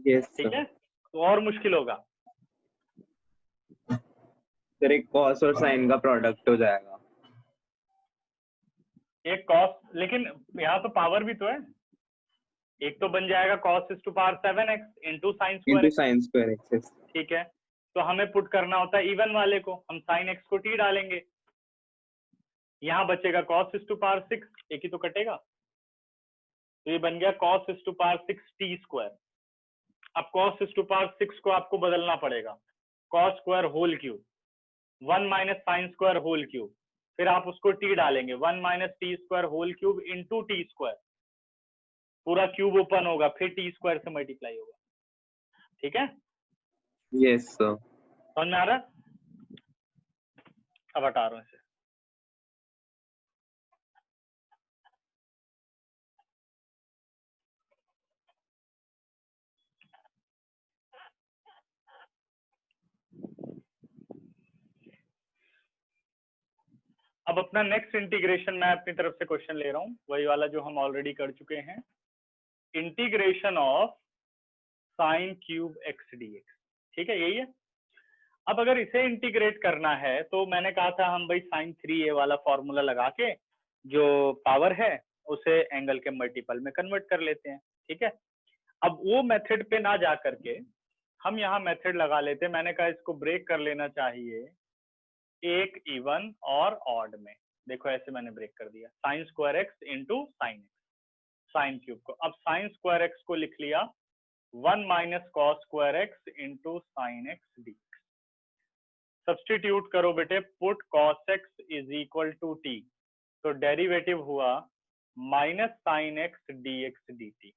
यस ठीक है। सर। तो और मुश्किल होगा। सर एक कॉस और साइन का प्रोडक्ट हो जाएगा। एक कॉस, लेकिन यहाँ तो पावर भी तो है, एक तो बन जाएगा cos is to power 7x into sine square into sine square x, ठीक है। तो हमें पुट करना होता है इवन वाले को, हम साइन एक्स को t डालेंगे, यहाँ बचेगा cos इज टू पावर 6, एक ही तो कटेगा, तो ये बन गया cos is to power 6 t square. अब cos इज टू पावर 6 को आपको बदलना पड़ेगा cos square whole cube, 1 minus sine square whole cube, फिर आप उसको t डालेंगे 1 minus T square whole cube into t square, पूरा क्यूब ओपन होगा, फिर टी स्क्वायर से मल्टीप्लाई होगा, ठीक है। Yes sir. समझ में आ रहा है? अब हटा रहा हूँ इसे। अब अपना नेक्स्ट इंटीग्रेशन मैं अपनी तरफ से क्वेश्चन ले रहा हूँ, वही वाला जो हम ऑलरेडी कर चुके हैं, integration of sine cube x D x, ठीक है, यही है। अब अगर इसे इंटीग्रेट करना है तो मैंने कहा था हम भाई साइन 3a वाला फॉर्मूला लगा के जो पावर है उसे एंगल के मल्टीपल में कन्वर्ट कर लेते हैं, ठीक है। अब वो मेथड पे ना जा करके हम यहाँ मेथड लगा लेते, मैंने कहा इसको ब्रेक कर लेना चाहिए एक इवन और ऑड में। देखो ऐसे मैंने ब्रेक कर दिया, sine square x into sine x, sine cube को। अब साइन स्क्वायर एक्स को लिख लिया 1 minus cos square x into sine x D. Substitute करो बेटे, put cos x is equal to T, तो डेरिवेटिव हुआ minus sine x D X D T.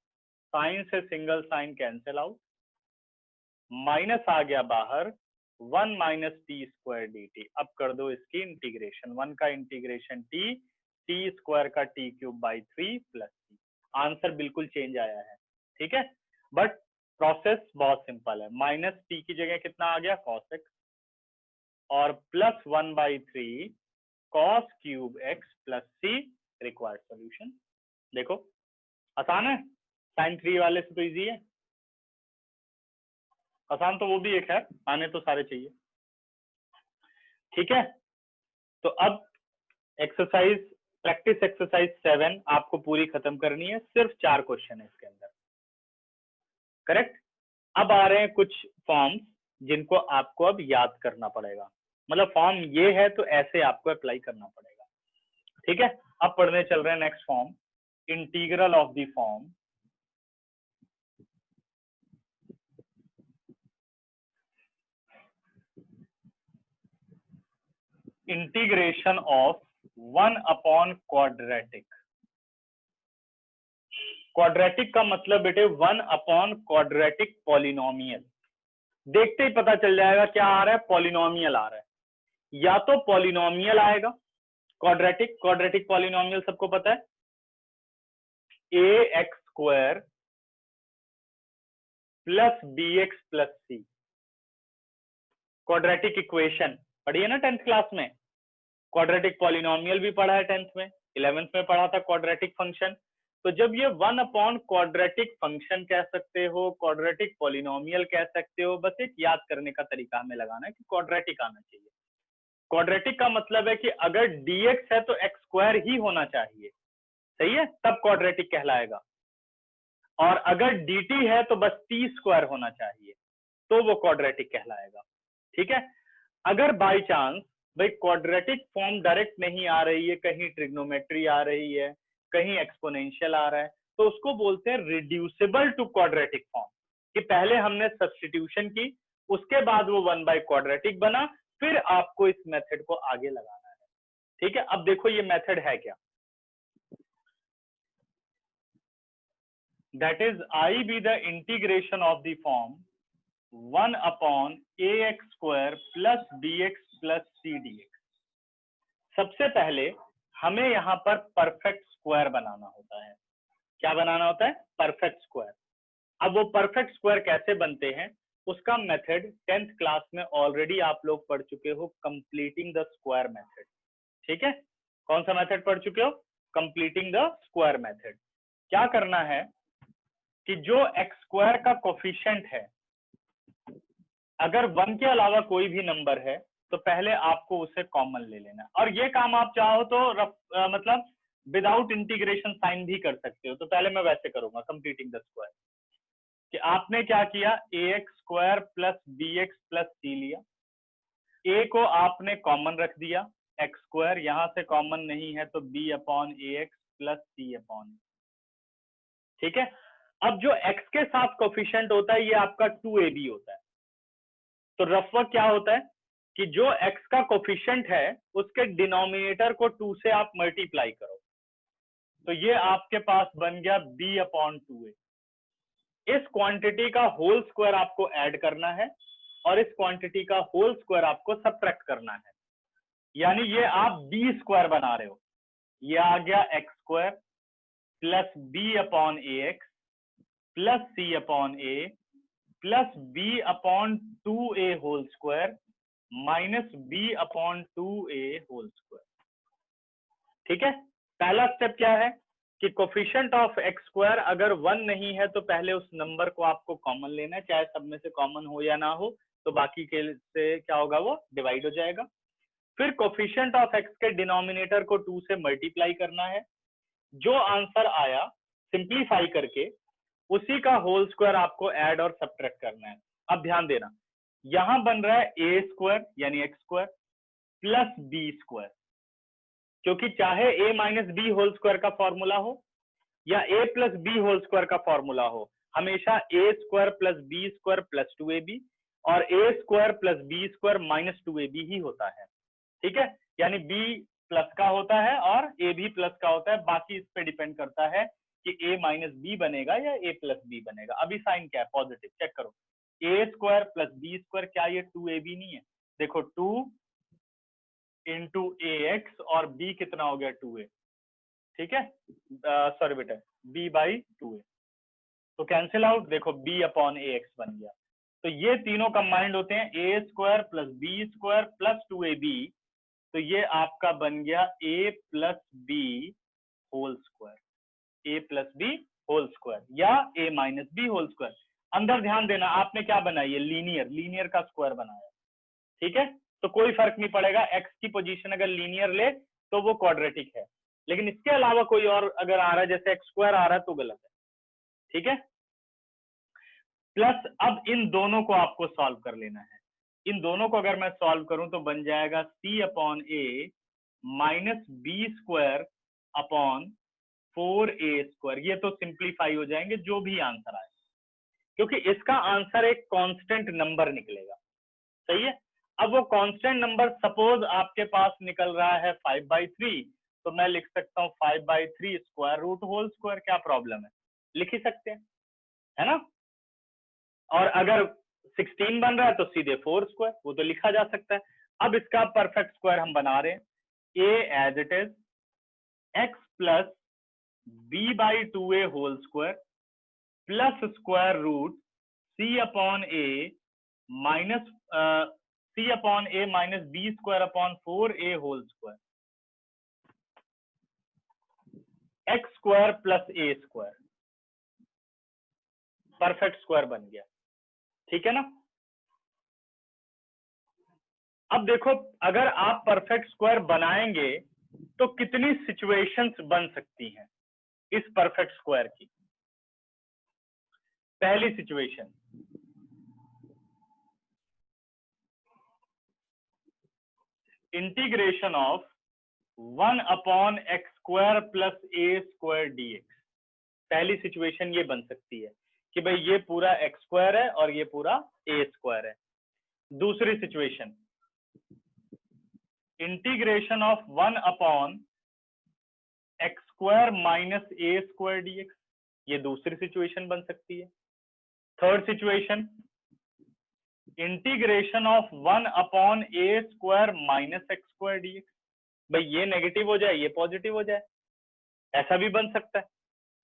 Sine से single sine cancel out, minus आ गया बाहर 1 minus T square D T. अब कर दो इसकी इंटीग्रेशन, 1 का इंटीग्रेशन टी, टी स्क्वायर का t cube by 3 plus t. Answer बिल्कुल चेंज आया है, ठीक है, बट प्रोसेस बहुत सिंपल है। माइनस टी की जगह कितना आ गया कॉस एक्स, और plus 1 by 3 cos cube x plus c, required solution. देखो आसान है, साइन 3 वाले से तो इजी है, आसान तो वो भी एक है, आने तो सारे चाहिए, ठीक है। तो अब एक्सरसाइज, प्रैक्टिस एक्सरसाइज 7 आपको पूरी खत्म करनी है, सिर्फ 4 क्वेश्चन है इसके अंदर, करेक्ट। अब आ रहे हैं कुछ फॉर्म्स जिनको आपको अब याद करना पड़ेगा, मतलब फॉर्म ये है तो ऐसे आपको अप्लाई करना पड़ेगा, ठीक है। अब पढ़ने चल रहे हैं next form, integral of the form integration of 1 upon quadratic. Quadratic का मतलब बेटे 1 अपॉन क्वाड्रेटिक पॉलिनोमियल। देखते ही पता चल जाएगा क्या आ रहा है, पॉलिनोमियल आ रहा है, या तो पॉलिनोमियल आएगा क्वाड्रेटिक, क्वाड्रेटिक पॉलिनोमियल सबको पता है, A x square plus B x plus C. Quadratic equation पढ़ी है ना 10th क्लास में, क्वाड्रेटिक पॉलिनोमियल भी पढ़ा है 10th में, 11th में पढ़ा था क्वाड्रेटिक फंक्शन। तो जब ये 1 अपॉन क्वाड्रेटिक फंक्शन कह सकते हो, क्वाड्रेटिक पॉलिनोमियल कह सकते हो, बस एक याद करने का तरीका हमें लगाना है कि क्वाड्रेटिक आना चाहिए। क्वाड्रेटिक का मतलब है कि अगर dx है तो x स्क्वायर ही होना चाहिए, सही है, तब क्वाड्रेटिक कहलाएगा, और अगर dt है तो बस t स्क्वायर होना चाहिए, तो वो क्वाड्रेटिक कहलाएगा, ठीक है। अगर बाय चांस भाई क्वाड्रेटिक फॉर्म डायरेक्ट नहीं आ रही है, कहीं ट्रिग्नोमेट्री आ रही है, कहीं एक्सपोनेंशियल आ रहा है, तो उसको बोलते हैं रिड्यूसिबल टू क्वाड्रेटिक फॉर्म, कि पहले हमने सब्स्टिट्यूशन की, उसके बाद वो 1 बाय क्वाड्रेटिक बना, फिर आपको इस मेथड को आगे लगाना है, ठीक है। अब देखो ये मेथड है क्या, that is I B the integration of the form 1 upon A x square plus B x plus c d x. सबसे पहले हमें यहाँ पर परफेक्ट स्क्वायर बनाना होता है। क्या बनाना होता है? Perfect square. अब वो परफेक्ट स्क्वायर कैसे बनते हैं, उसका मेथड 10th क्लास में ऑलरेडी आप लोग पढ़ चुके हो, कंप्लीटिंग द स्क्वायर मेथड, ठीक है। कौन सा मेथड पढ़ चुके हो? Completing the square method. क्या करना है कि जो एक्स स्क्वायर का कोफिशिएंट है, अगर 1 के अलावा कोई भी नंबर है तो पहले आपको उसे कॉमन ले लेना, और ये काम आप चाहो तो मतलब विदाउट इंटीग्रेशन साइन भी कर सकते हो। तो पहले मैं वैसे करूंगा, कंप्लीटिंग द स्क्वायर, कि आपने क्या किया, A x square plus B x plus C लिया, ए को आपने कॉमन रख दिया, एक्स स्क्वायर यहां से कॉमन नहीं है तो बी अपॉन ए एक्स प्लस सी अपॉन, ठीक है। अब जो एक्स के साथ कोफिशिएंट होता है ये आपका 2ab होता है, तो रफ वर्क क्या होता है कि जो x का कोफिशिएंट है उसके डिनोमिनेटर को 2 से आप मल्टीप्लाई करो, तो ये आपके पास बन गया b अपॉन 2a। इस क्वांटिटी का होल स्क्वायर आपको ऐड करना है और इस क्वांटिटी का होल स्क्वायर आपको सब्ट्रैक्ट करना है, यानी ये आप b स्क्वायर बना रहे हो। ये आ गया x square plus b upon A X plus C upon A plus b upon 2a whole square minus b upon 2a whole square, ठीक है। पहला स्टेप क्या है कि कोफिशिएंट ऑफ एक्स स्क्वायर अगर 1 नहीं है तो पहले उस नंबर को आपको कॉमन लेना है, चाहे सब में से कॉमन हो या ना हो, तो बाकी के से क्या होगा, वो डिवाइड हो जाएगा। फिर कोफिशिएंट ऑफ एक्स के डिनोमिनेटर को 2 से मल्टीप्लाई करना है, जो आंसर आया सिंप्लीफाई करके उसी का होल स्क्वायर आपको ऐड और सब्ट्रैक्ट करना है। अब ध्यान देना, यहां बन रहा है ए स्क्वायर यानी X square plus B square, क्योंकि चाहे A minus B whole square का फॉर्मूला हो या A plus B whole square का फॉर्मूला हो, हमेशा A square plus B square plus 2ab और A square plus B square minus 2ab ही होता है। ठीक है, यानी बी प्लस का होता है और ए भी प्लस का होता है, बाकी इस पे डिपेंड करता है कि ए माइनस बी बनेगा या ए प्लस बी बनेगा। अभी साइन क्या है, पॉजिटिव, चेक करो, ए स्क्वायर प्लस बी स्क्वायर, क्या ये 2ab नहीं है? देखो 2 इंटू ए एक्स और बी कितना हो गया 2a, ठीक है, सॉरी बेटा, b बाई 2a, तो कैंसिल आउट, देखो b अपॉन ए एक्स बन गया। तो ये तीनों कंबाइंड होते हैं A square plus B square plus 2ab, तो ये आपका बन गया a plus B whole square, a plus B whole square या a minus B whole square. अंदर ध्यान देना, आपने क्या बनाया, ये लीनियर का स्क्वायर बनाया, ठीक है, तो कोई फर्क नहीं पड़ेगा, x की पोजीशन अगर लीनियर ले तो वो क्वाड्रेटिक है, लेकिन इसके अलावा कोई और अगर आ रहा है जैसे एक्स स्क्वायर आ रहा है तो गलत है। ठीक है, प्लस अब इन दोनों को आपको सॉल्व कर लेना है। इन दोनों को अगर मैं सॉल्व करूं तो बन जाएगा c upon A minus B square upon 4a square. ये तो सिंप्लीफाई हो जाएंगे जो भी आंसर आए, क्योंकि इसका आंसर एक कांस्टेंट नंबर निकलेगा। सही है, अब वो कांस्टेंट नंबर सपोज आपके पास निकल रहा है 5/3, तो मैं लिख सकता हूँ 5/3 स्क्वायर रूट होल स्क्वायर, क्या प्रॉब्लम है, लिख ही सकते हैं, है ना। और अगर 16 बन रहा है तो सीधे 4 स्क्वायर, वो तो लिखा जा सकता है। अब इसका परफेक्ट स्क्वायर हम बना रहे हैं, a as it is x plus b by 2a whole square plus square root c upon a minus c upon a minus b square upon 4a whole square, x square plus a square, perfect square बन गया। ठीक है ना। अब देखो, अगर आप perfect square बनाएंगे तो कितनी सिचुएशंस बन सकती हैं इस परफेक्ट स्क्वायर की। पहली situation, integration of 1 upon x square plus A square dx। पहली सिचुएशन ये बन सकती है कि भाई ये पूरा एक्स स्क्वायर है और ये पूरा ए स्क्वायर है। दूसरी situation, integration of 1 upon x square minus A square dx, ये दूसरी सिचुएशन बन सकती है। Third situation, integration of 1 upon A square minus x square dx। भाई ये नेगेटिव हो जाए, ये पॉजिटिव हो जाए, ऐसा भी बन सकता है।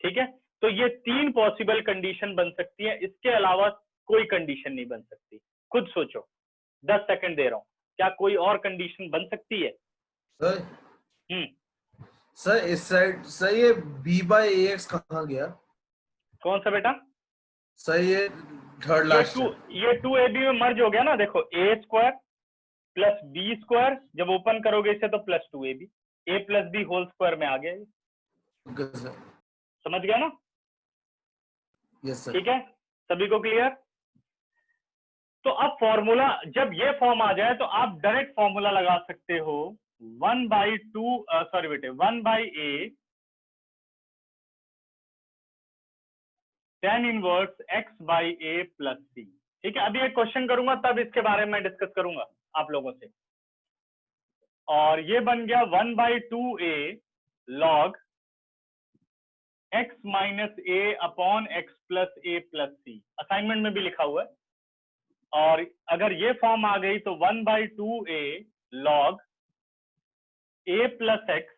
ठीक है, तो ये 3 पॉसिबल कंडीशन बन सकती है, इसके अलावा कोई कंडीशन नहीं बन सकती। खुद सोचो, 10 सेकंड दे रहा हूं, क्या कोई और कंडीशन बन सकती है? सर सर इस साइड सर ये b बाई ए एक्स कहाँ गया? कौन सा बेटा? सर ये थर्ड लास्ट ये 2ab में मर्ज हो गया ना। देखो A square plus B square, जब ओपन करोगे इसे तो प्लस 2ab, ए प्लस बी होल स्क्वायर में आ गया ये। सर। समझ गया ना? Yes sir. ठीक है, सभी को क्लियर? तो अब फॉर्मूला जब ये फॉर्म आ जाए तो आप डायरेक्ट फॉर्मूला लगा सकते हो 1/2 सॉरी बेटे 1/a tan inverse x by a plus c। ठीक है, अभी एक क्वेश्चन करूंगा तब इसके बारे में डिस्कस करूंगा आप लोगों से। और ये बन गया 1/2a log x minus a upon x plus a plus c, assignment में भी लिखा हुआ है। और अगर ये फॉर्म आ गई तो 1/2a log a plus x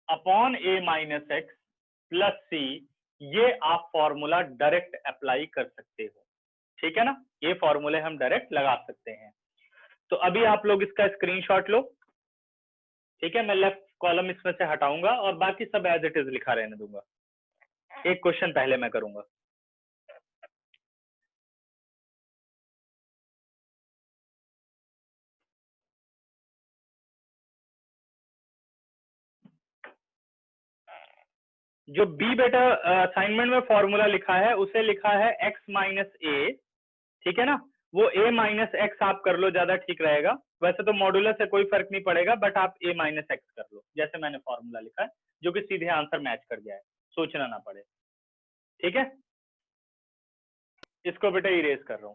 upon a minus x plus c, ये आप फॉर्मूला डायरेक्ट अप्लाई कर सकते हो। ठीक है ना, ये फॉर्मूले हम डायरेक्ट लगा सकते हैं। तो अभी आप लोग इसका स्क्रीनशॉट लो। ठीक है, मैं लेफ्ट कॉलम इसमें से हटाऊंगा और बाकी सब एज इट इज लिखा रहने दूंगा। एक क्वेश्चन पहले मैं करूंगा। जो बी बेटा असाइनमेंट में फॉर्मूला लिखा है उसे लिखा है x माइनस ए, ठीक है ना, वो a माइनस एक्स आप कर लो, ज्यादा ठीक रहेगा। वैसे तो मॉडुलस से कोई फर्क नहीं पड़ेगा, बट आप a माइनस एक्स कर लो जैसे मैंने फॉर्मूला लिखा है, जो कि सीधे आंसर मैच कर जाए, सोचना ना पड़े, ठीक है। इसको बेटा इरेज कर रहा हूं।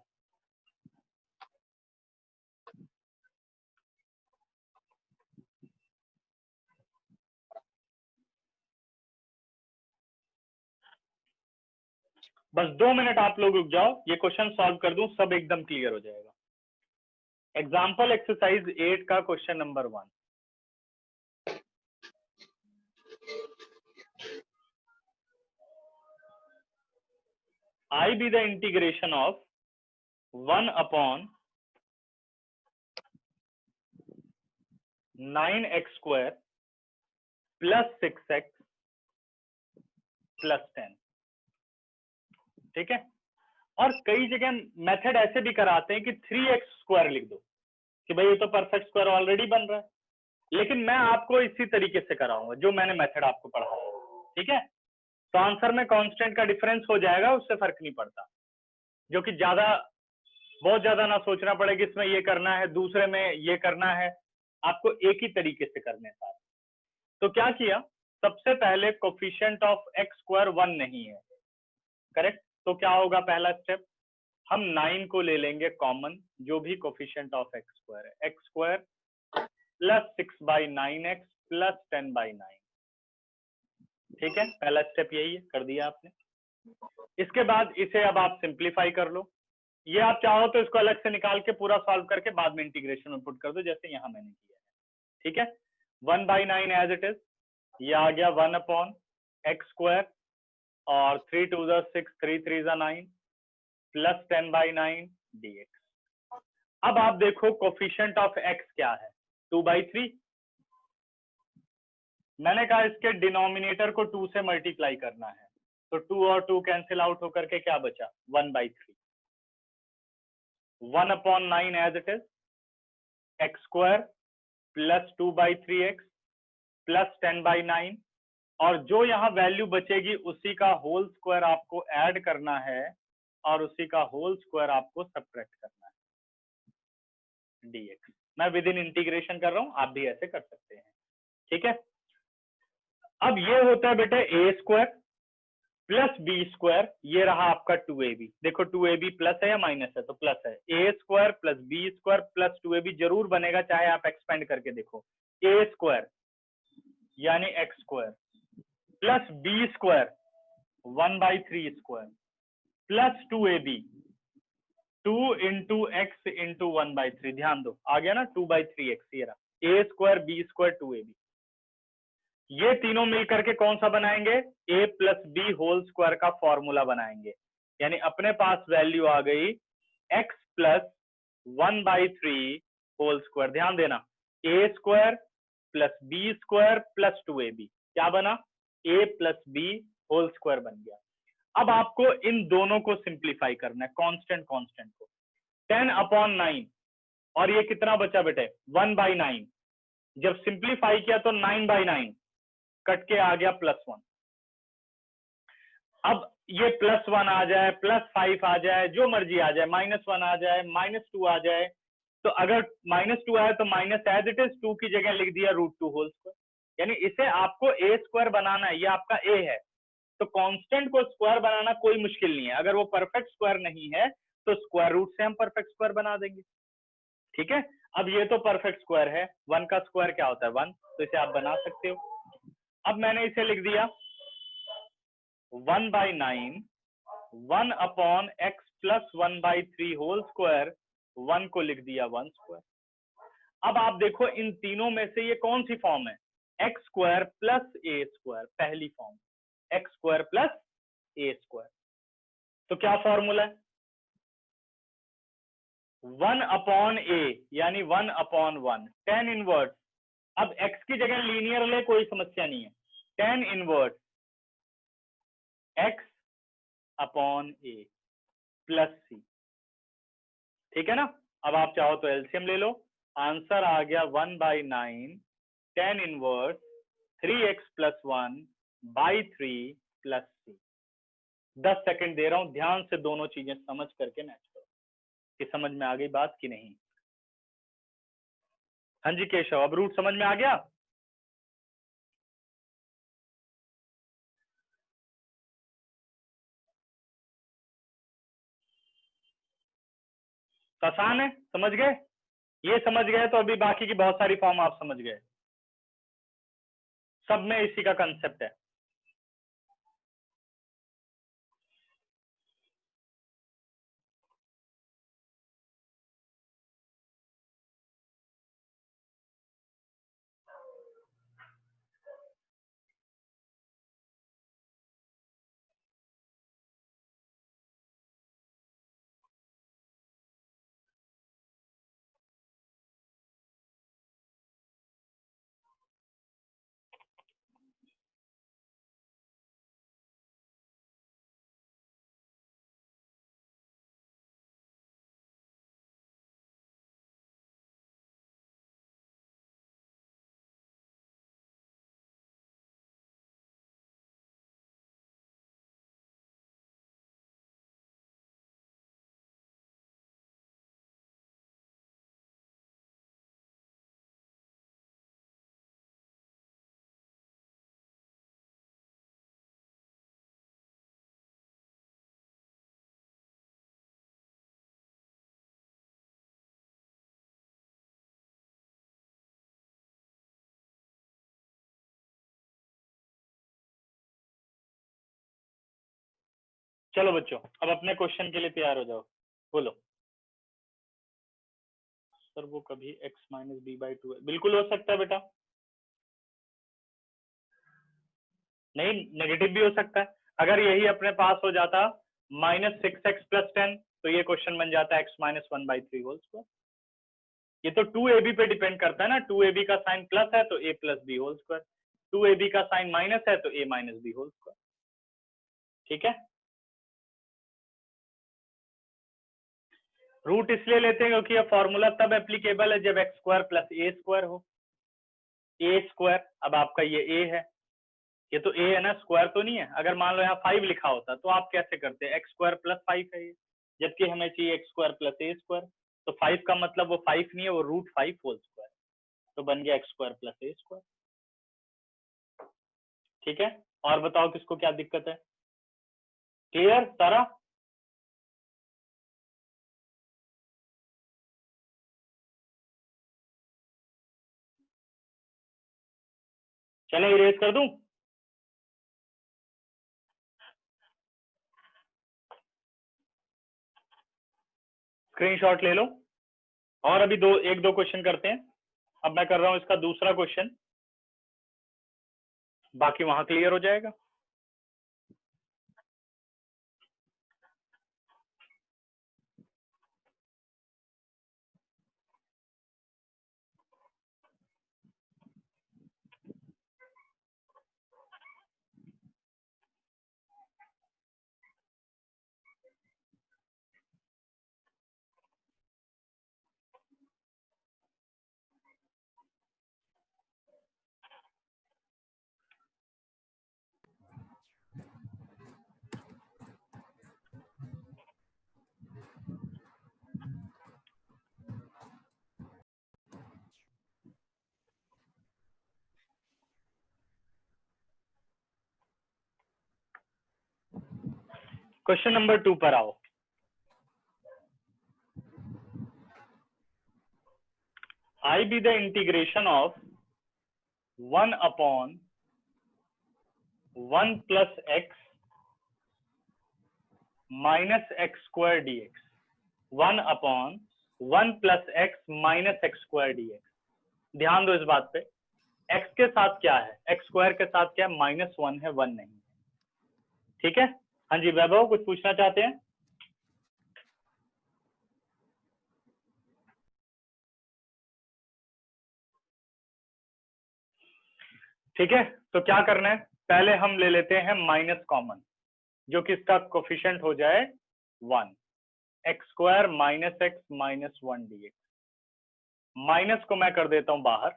बस 2 मिनट आप लोग रुक जाओ, ये क्वेश्चन सॉल्व कर दूं, सब एकदम क्लियर हो जाएगा। एग्जाम्पल एक्सरसाइज 8 का question number 1। I be the integration of 1 upon 9x square plus 6x plus 10, ठीक है। और कई जगह मेथड ऐसे भी कराते हैं कि 3x स्क्वायर लिख दो कि भाई ये तो परफेक्ट स्क्वायर ऑलरेडी बन रहा है, लेकिन मैं आपको इसी तरीके से कराऊंगा जो मैंने मेथड आपको पढ़ाया, ठीक है। तो आंसर में कांस्टेंट का डिफरेंस हो जाएगा, उससे फर्क नहीं पड़ता, जो कि बहुत ज्यादा ना सोचना पड़े कि इसमें ये करना है, दूसरे में ये करना है, आपको एक ही तरीके से करने सारे। तो क्या किया, सबसे पहले कोफिशिएंट ऑफ एक्स स्क्वायर 1 नहीं है, करेक्ट। तो क्या होगा पहला स्टेप, हम 9 को ले लेंगे कॉमन, जो भी कोफिशिएंट ऑफ एक्स स्क्वायर है, x square plus 6/9x plus 10/9, ठीक है। पहला स्टेप यही है, कर दिया आपने। इसके बाद इसे अब आप सिंप्लीफाई कर लो, ये आप चाहो तो इसको अलग से निकाल के पूरा सॉल्व करके बाद में इंटीग्रेशन में पुट कर दो, जैसे यहां मैंने किया है, ठीक है। 1/9 एज इट इज, ये आ गया 1 अपॉन एक्स स्क्वायर और 3 2 6 3 3 9 प्लस 10/9 dx। अब आप देखो कोफिशिएंट ऑफ एक्स क्या है, 2/3। मैंने कहा इसके डिनोमिनेटर को 2 से मल्टीप्लाई करना है, तो 2 और 2 कैंसिल आउट होकर के क्या बचा, 1/3। 1 upon 9 as it is, x square plus 2/3x plus 10/9, और जो यहाँ वैल्यू बचेगी उसी का होल स्क्वायर आपको ऐड करना है और उसी का होल स्क्वायर आपको सब्ट्रैक्ट करना है, dx। मैं विद इन इंटीग्रेशन कर रहा हूं, आप भी ऐसे कर सकते हैं, ठीक है। अब ये होता है बेटा ए स्क्वायर प्लस बी स्क्वायर, ये रहा आपका 2ab। देखो 2ab प्लस है या माइनस है, तो प्लस है। A square plus B square plus 2ab जरूर बनेगा, चाहे आप एक्सपेंड करके देखो। ए स्क्वायर यानी X square plus B square 1/3 square plus 2ab, 2 into X into 1/3, ध्यान दो आ गया ना 2/3x, ये रहा ए स्क्वायर बी स्क्वायर 2ab। ये तीनों मिलकर के कौन सा बनाएंगे, a plus B whole square का फॉर्मूला बनाएंगे, यानी अपने पास वैल्यू आ गई x प्लस 1/3 होल स्क्वायर। ध्यान देना, a square plus B square plus 2ab क्या बना, a plus B whole square बन गया। अब आपको इन दोनों को सिंप्लीफाई करना है, कांस्टेंट को। 10/9 और ये कितना बचा बेटे, 1/9। जब सिंप्लीफाई किया तो 9/9 कट के आ गया +1। अब ये +1 आ जाए, +5 आ जाए, जो मर्जी आ जाए, -1 आ जाए, -2 आ जाए, तो अगर -2 आए तो माइनस एज इट इज 2 की जगह लिख दिया √2 होल स्क्वायर, यानी इसे आपको a स्क्वायर बनाना है, ये आपका a है। तो कांस्टेंट को स्क्वायर बनाना कोई मुश्किल नहीं है, अगर वो परफेक्ट स्क्वायर नहीं है तो स्क्वायर रूट से हम परफेक्ट स्क्वायर बना देंगे, ठीक है। अब ये तो परफेक्ट स्क्वायर है, 1 का स्क्वायर क्या होता है 1, तो इसे आप बना सकते हो। अब मैंने इसे लिख दिया 1/9 1 upon x plus 1/3 whole square, 1 को लिख दिया 1 स्क्वायर। अब आप देखो इन तीनों में से ये कौन सी फॉर्म है, एक्स स्क्वायर प्लस ए स्क्वायर, पहली फॉर्म एक्स स्क्वायर प्लस ए स्क्वायर। तो क्या फॉर्मूला है, 1 अपॉन ए यानी 1/1, tan इनवर्स। अब x की जगह लीनियर ले, कोई समस्या नहीं है, tan inverse x upon A plus सी, ठीक है ना। अब आप चाहो तो एलसीएम ले लो, आंसर आ गया 1/9 tan inverse 3x + 1 by 3 plus C. 10 second दे रहा हूं, ध्यान से दोनों चीजें समझ करके मैच करो कि समझ में आ गई बात कि नहीं। हाँ जी केशव, अब रूट समझ में आ गया? आसान है, समझ गए? ये समझ गए तो अभी बाकी की बहुत सारी फॉर्म आप समझ गए। सब में इसी का कंसेप्ट है। चलो बच्चों, अब अपने क्वेश्चन के लिए तैयार हो जाओ। बोलो सर वो कभी x माइनस बी बाई 2 है। बिल्कुल हो सकता है बेटा, नहीं नेगेटिव भी हो सकता है। अगर यही अपने पास हो जाता -6x + 10 तो ये क्वेश्चन बन जाता x - 1/3 होल स्क्वायर। ये तो 2ab पे डिपेंड करता है ना, 2ab का साइन प्लस है तो a + b whole square, 2ab का साइन माइनस है तो a - b होल स्क्वायर। ठीक है, रूट इसलिए लेते हैं क्योंकि ये फॉर्मूला तब एप्लीकेबल है जब x² + a² हो। a², अब आपका ये a है, ये तो a है ना, स्क्वायर तो नहीं है। अगर मान लो यहाँ 5 लिखा होता तो आप कैसे करते, x² + 5 है ये, जबकि हमें चाहिए x² + a²। तो 5 का मतलब वो 5 नहीं है, वो √5 होल स्क्वायर, तो बन गया x² + a²। ठीक है, और बताओ किसको क्या दिक्कत है? क्लियर सारा? चले इरेज कर दूं? स्क्रीनशॉट ले लो। और अभी एक दो क्वेश्चन करते हैं। अब मैं कर रहा हूं इसका दूसरा क्वेश्चन, बाकी वहां क्लियर हो जाएगा। क्वेश्चन नंबर 2 पर आओ। I be the integration of 1/1 + x - x² dx। 1/1 + x - x² dx। ध्यान दो इस बात पे, x के साथ क्या है, x² के साथ क्या है, -1 है, 1 नहीं। ठीक है, हाँ जी वैभव कुछ पूछना चाहते हैं? ठीक है, तो क्या करना है, पहले हम ले लेते हैं माइनस कॉमन, जो कि इसका कोफिशिएंट हो जाए 1, x² - x - 1 dx। माइनस को मैं कर देता हूं बाहर,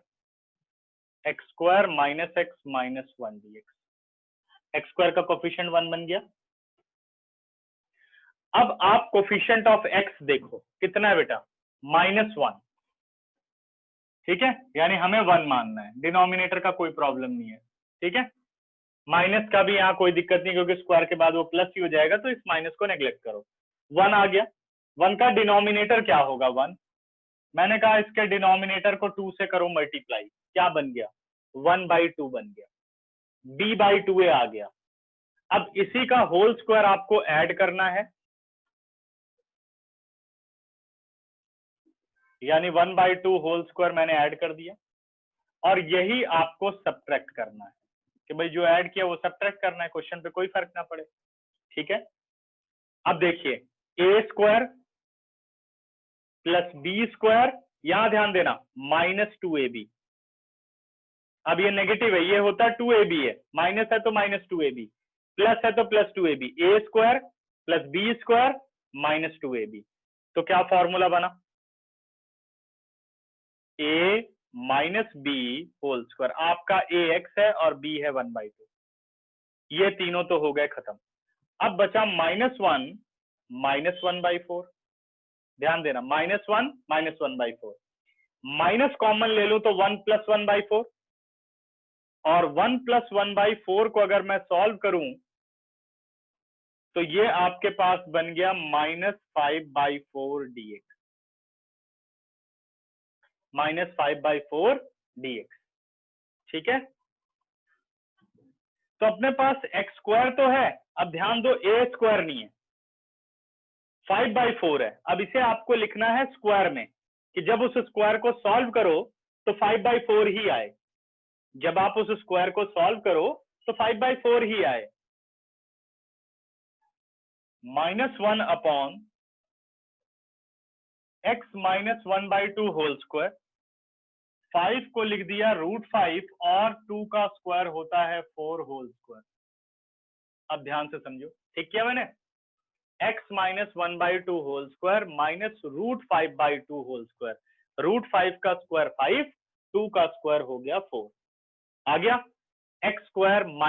x² - x - 1 dx। X square का कोफिशिएंट 1 बन गया। अब आप कोफिशिएंट ऑफ एक्स देखो कितना है बेटा, -1, ठीक है, यानी हमें 1 मानना है, डिनोमिनेटर का कोई प्रॉब्लम नहीं है, ठीक है। माइनस का भी यहाँ कोई दिक्कत नहीं क्योंकि स्क्वायर के बाद वो प्लस ही हो जाएगा, तो इस माइनस को नेग्लेक्ट करो। 1 आ गया, 1 का डिनोमिनेटर क्या होगा 1, मैंने कहा इसके डिनोमिनेटर को 2 से करो मल्टीप्लाई, क्या बन गया 1/2 बन गया, b/2a आ गया। अब इसी का होल स्क्वायर आपको ऐड करना है, यानी 1/2 होल स्क्वायर मैंने ऐड कर दिया, और यही आपको सब्ट्रैक्ट करना है कि भाई जो ऐड किया वो सब्ट्रैक्ट करना है, क्वेश्चन पे कोई फर्क ना पड़े, ठीक है। अब देखिए a² + b², यहां ध्यान देना -2ab, अब ये नेगेटिव है, ये होता 2ab है, माइनस है तो -2ab, प्लस है तो +2ab, a² + b² -2ab, तो क्या फॉर्मूला बना, a - b होल स्क्वायर, आपका ax है और b है 1/2, ये तीनों तो हो गए खत्म। अब बचा -1 -1/4, ध्यान देना -1 -1/4, माइनस कॉमन ले लो तो 1 + 1/4, और 1 + 1/4 को अगर मैं सॉल्व करूं तो ये आपके पास बन गया -5/4 dx, -5/4 dx, ठीक है। तो अपने पास x² तो है, अब ध्यान दो a² नहीं है, 5/4 है। अब इसे आपको लिखना है स्क्वायर में, कि जब उस स्क्वायर को सॉल्व करो तो 5/4 ही आए, जब आप उस स्क्वायर को सॉल्व करो तो 5/4 ही आए। -1 x - 1/2 होल स्क्वायर, 5 को लिख दिया √5, और 2 का स्क्वायर होता है 4 होल स्क्वायर। अब ध्यान से समझो, ठीक किया मैंने, x - 1/2 whole square -√5/2 whole square, √5 का स्क्वायर 5, 2 का स्क्वायर हो गया 4, आ गया x² -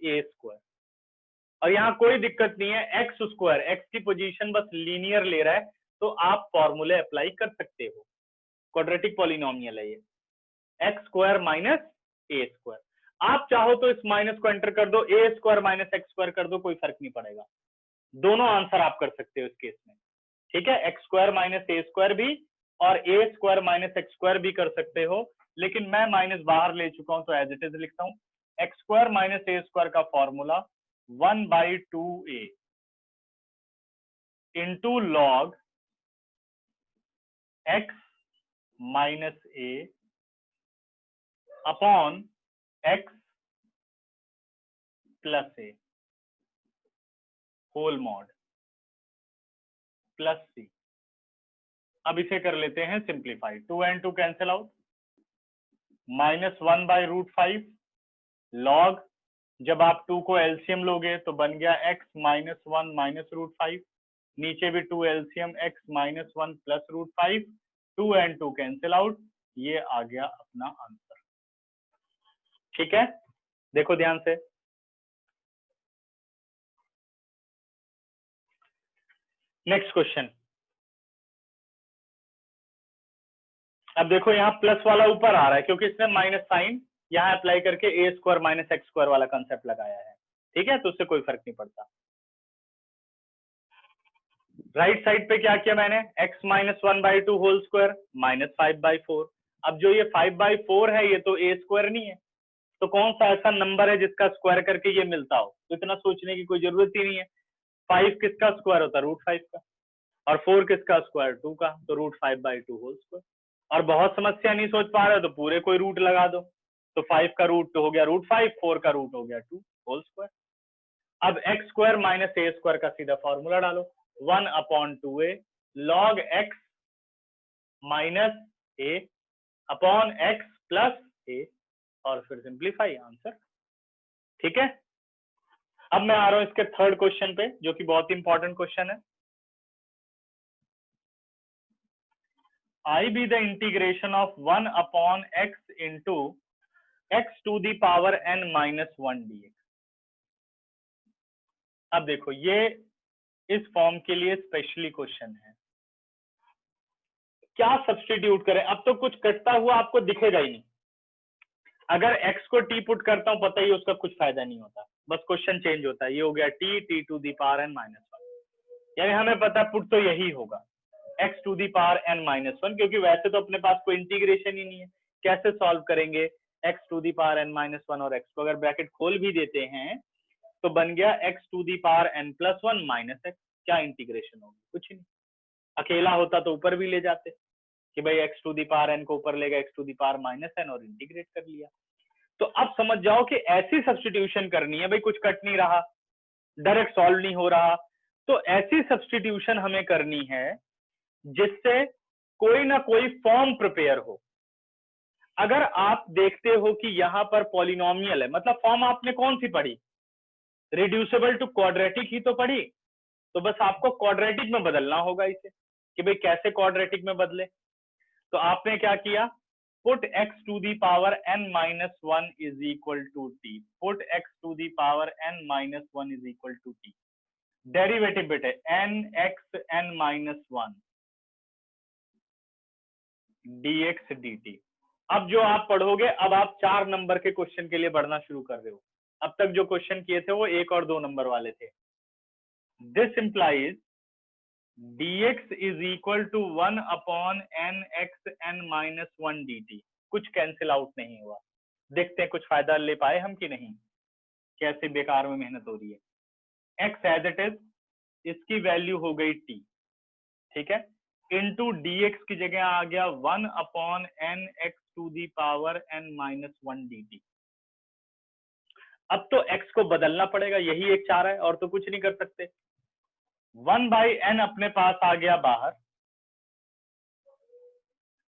a², और यहाँ कोई दिक्कत नहीं है, x², x की पोजीशन बस लीनियर ले रहा है, तो आप फॉर्मूले अप्लाई कर सकते हो, क्वाड्रेटिक पॉलिनोमियल है ये, x² - a², आप चाहो तो इस माइनस को एंटर कर दो, a² - x² कर दो, कोई फर्क नहीं पड़ेगा, दोनों आंसर आप कर सकते हो इस केस में, ठीक है, x² - a² भी और a² - x² भी कर सकते हो, लेकिन मैं माइनस बाहर ले चुका हूं तो एज इट इज लिखता हूं, x² - a² का formula 1/2a into log x - a upon x + a whole mod plus c। अब इसे कर लेते हैं simplify, 2 and 2 cancel out, -1/√5 log, जब आप 2 को एलसीएम लोगे तो बन गया x - 1 - √5, नीचे भी 2 LCM x - 1 + √5, 2 and 2 cancel out, ये आ गया अपना आंसर, ठीक है। देखो ध्यान से, नेक्स्ट क्वेश्चन। अब देखो यहाँ प्लस वाला ऊपर आ रहा है क्योंकि इसने माइनस साइन यहाँ अप्लाई करके a² - x² वाला कंसेप्ट लगाया है, ठीक है, तो उससे कोई फर्क नहीं पड़ता। राइट साइड पे क्या किया मैंने, x - 1/2 होल स्क्वायर -5/4, अब जो ये 5/4 है ये तो a² नहीं है, तो कौन सा ऐसा नंबर है जिसका स्क्वायर करके ये मिलता हो, तो इतना सोचने की कोई जरूरत ही नहीं है। 5 किसका स्क्वायर होता है, √5 का, और 4 किसका स्क्वायर 2 का, तो √5/2 होल स्क्वायर। और बहुत समस्या नहीं सोच पा रहे हो तो पूरे कोई रूट लगा दो, तो 5 का रूट हो गया √5, 4 का रूट हो गया 2 होल स्क्वायर। अब x² - a² का सीधा फॉर्मूला डालो, 1/2a log x - a upon x + a, और फिर सिंप्लीफाई, आंसर, ठीक है। अब मैं आ रहा हूं इसके थर्ड क्वेश्चन पे जो कि बहुत इंपॉर्टेंट क्वेश्चन है। I be the integration of 1/x into x to the power n - 1 dx। अब देखो ये इस फॉर्म के लिए स्पेशली क्वेश्चन है, क्या सब्स्टिट्यूट करें? अब तो कुछ कटता हुआ आपको दिखेगा ही नहीं। अगर x को t पुट करता हूं, पता ही उसका कुछ फायदा नहीं होता, बस क्वेश्चन चेंज होता है। ये हो गया t to the power n minus one, यानी हमें पता है पुट तो यही होगा x to the power n minus one, क्योंकि वैसे तो अपने पास कोई इंटीग्रेशन ही नहीं है। कैसे सॉल्व करेंगे? x to the power n minus one और x को अगर ब्रैकेट खोल भी देते हैं तो बन गया x to the power n plus one minus x। क्या इंटीग्रेशन होगी? कुछ नहीं। अकेला होता तो ऊपर भी ले जाते कि भाई x to the power n को ऊपर लेगा x to the power minus n और इंटीग्रेट कर लिया। तो अब समझ जाओ कि ऐसी सब्स्टिट्यूशन करनी है, भाई कुछ कट नहीं रहा, डायरेक्ट सॉल्व नहीं हो रहा, तो ऐसी सब्स्टिट्यूशन हमें करनी है जिससे कोई ना कोई फॉर्म प्रिपेयर हो। अगर आप देखते हो कि यहां पर पॉलिनोमियल है, मतलब फॉर्म आपने कौन सी पढ़ी? रिड्यूसिबल टू क्वाड्रेटिक ही तो पढ़ी। तो बस आपको क्वाड्रेटिक में बदलना होगा इसे, कि भाई कैसे क्वाड्रेटिक में बदले। तो आपने क्या किया? Put x to the power n minus one is equal to t, put x to the power n minus one is equal to t. Derivative बेटे n x n minus one dx dt। अब जो आप पढ़ोगे, अब आप 4 number के question के लिए बढ़ना शुरू कर रहे हो। अब तक जो क्वेश्चन किए थे वो 1 और 2 नंबर वाले थे। This implies dx is equal to 1 upon n x n minus one dt। कुछ कैंसिल आउट नहीं हुआ। देखते हैं कुछ फायदा ले पाए हम कि नहीं, कैसे बेकार में मेहनत हो रही है। x एज इट इज, इसकी वैल्यू हो गई t, ठीक है, इंटू dx की जगह आ गया 1 upon n x to the power n minus one dt। अब तो x को बदलना पड़ेगा, यही एक चारा है, और तो कुछ नहीं कर सकते। 1 बाई n अपने पास आ गया बाहर,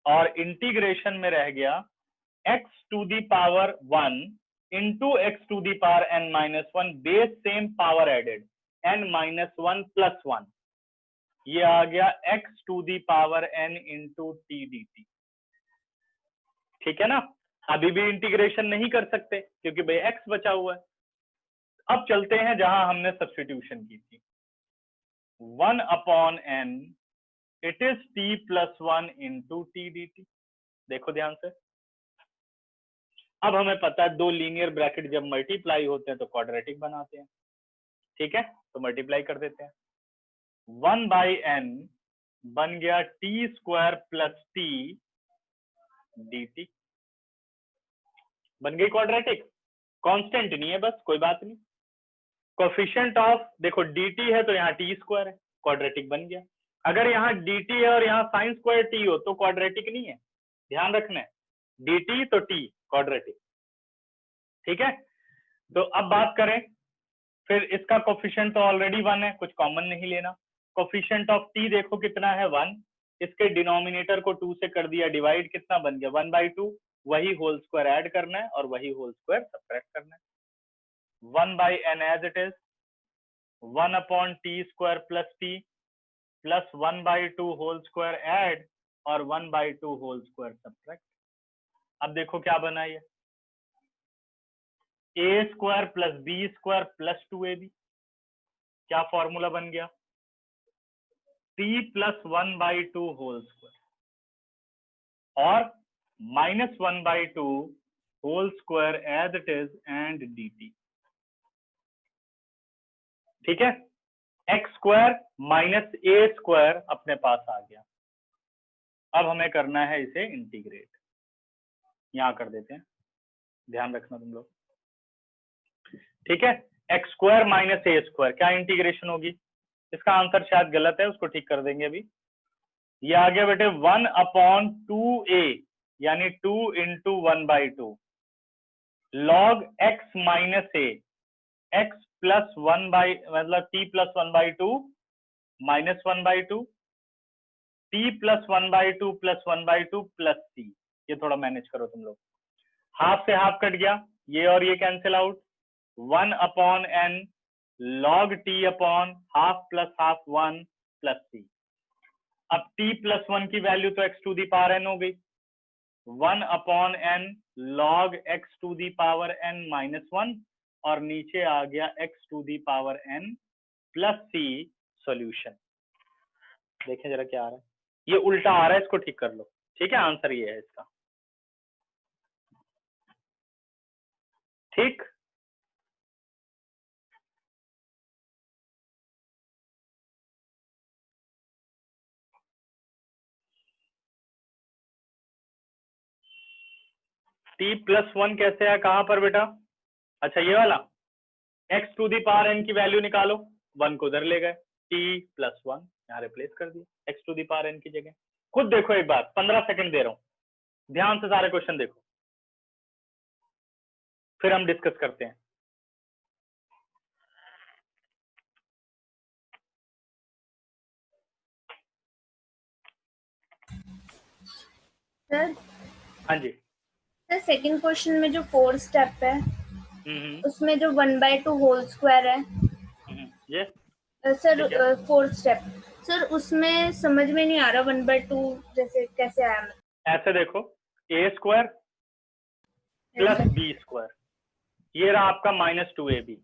और इंटीग्रेशन में रह गया x to the power 1 into x to the power n minus one, base same power added n minus one plus one, ये आ गया x to the power n into t d t. ठीक है ना? अभी भी इंटीग्रेशन नहीं कर सकते क्योंकि भाई x बचा हुआ है। अब चलते हैं जहां हमने सब्स्टिट्यूशन की थी। 1 upon n it is t plus one into t d T. देखो ध्यान से, अब हमें पता है दो लीनियर ब्रैकेट जब मल्टीप्लाई होते हैं तो क्वाड्रेटिक बनाते हैं। ठीक है, तो मल्टीप्लाई कर देते हैं। 1 बाई n बन गया T square plus T d T, बन गई क्वाड्रेटिक। कांस्टेंट नहीं है, बस कोई बात नहीं। कोफिशिएंट ऑफ, देखो dt है तो यहाँ टी स्क्वायर है, क्वाड्रेटिक बन गया। अगर यहाँ dt है और यहाँ साइन स्क्वायर टी हो तो क्वाड्रेटिक नहीं है, ध्यान रखना है। dt तो t क्वाड्रेटिक। ठीक है, तो अब बात करें, फिर इसका कोफिशिएंट तो ऑलरेडी 1 है, कुछ कॉमन नहीं लेना। कोफिशिएंट ऑफ t देखो कितना है 1, इसके डिनोमिनेटर को 2 से कर दिया डिवाइड, कितना बन गया 1/2, वही होल स्क्वायर ऐड करना है और वही होल स्क्वायर सबट्रैक्ट करना है। 1 बाई n as it is, 1 upon t square plus t plus 1/2 whole square add और 1/2 होल स्क्वायर सबट्रैक्ट। अब देखो क्या बना ये, a square plus B square plus 2ab। क्या फॉर्मूला बन गया? t प्लस 1/2 होल स्क्वायर और minus 1/2 whole square as it is and dt। ठीक है, x square minus a square अपने पास आ गया। अब हमें करना है इसे इंटीग्रेट, यहां कर देते हैं, ध्यान रखना तुम लोग। ठीक है, x square minus a square, क्या इंटीग्रेशन होगी? इसका आंसर शायद गलत है, उसको ठीक कर देंगे अभी। ये आ गया बेटे 1 अपॉन 2a, यानी 2 into 1/2 log x minus a, x plus 1 by, मतलब t plus 1/2 minus 1/2, t plus 1/2 plus 1/2 plus c। ये थोड़ा मैनेज करो तुम लोग, हाफ से हाफ कट गया, ये और ये cancel out. 1 upon n log t upon half plus half 1 plus c। अब t प्लस 1 की वैल्यू तो x to the power n हो गई, 1 upon n log x to the power n minus 1 और नीचे आ गया x to the power n plus c solution. देखें जरा क्या आ रहा है, ये उल्टा आ रहा है, इसको ठीक कर लो। ठीक है, आंसर ये है इसका। ठीक, t+1 कैसे है, कहां पर बेटा? अच्छा ये वाला, x to the power n की वैल्यू निकालो, 1 को उधर ले गए, t+1 यहाँ रिप्लेस कर दिया x to the power n की जगह। खुद देखो एक बार, 15 सेकंड दे रहा हूं, ध्यान से सारे क्वेश्चन देखो, फिर हम डिस्कस करते हैं। सर हाँ जी। सर सेकंड क्वेश्चन में जो 4 स्टेप है उसमें जो 1/2 होल स्क्वायर है ये सर ठीक है। 4 स्टेप, सर उसमें समझ में नहीं आ रहा 1/2 जैसे कैसे आया। ऐसे देखो, a² प्लस b², ये रहा आपका -2ab।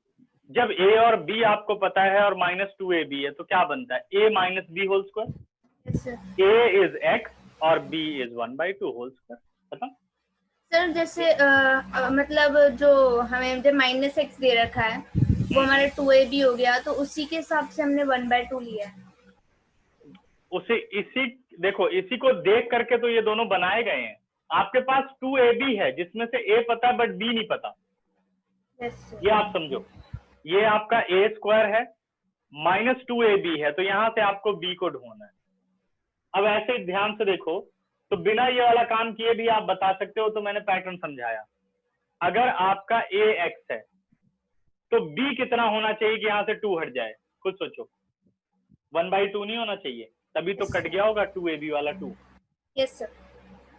जब a और b आपको पता है और -2ab है तो क्या बनता है, a minus B whole square, a is x और b इज 1/2 होल स्क्वायर। खत्म। सर जैसे मतलब जो हमें जब -x दे रखा है वो हमारा 2ab हो गया, तो उसी के हिसाब से हमने 1/2 लिया है। उसे इसी देखो, इसी को देख करके तो ये दोनों बनाए गए हैं। आपके पास 2ab है जिसमें से a पता है बट b नहीं पता, ये आप समझो। ये आपका a² है, -2ab है, तो यहां से आपको b को ढूंढना है। अब ऐसे ध्यान से देखो, तो बिना ये वाला काम किए भी आप बता सकते हो, तो मैंने पैटर्न समझाया। अगर आपका ax है तो b कितना होना चाहिए कि यहां से 2 हट जाए, खुद सोचो। 1/2 नहीं होना चाहिए, तभी तो कट गया होगा 2ab वाला 2। Yes sir.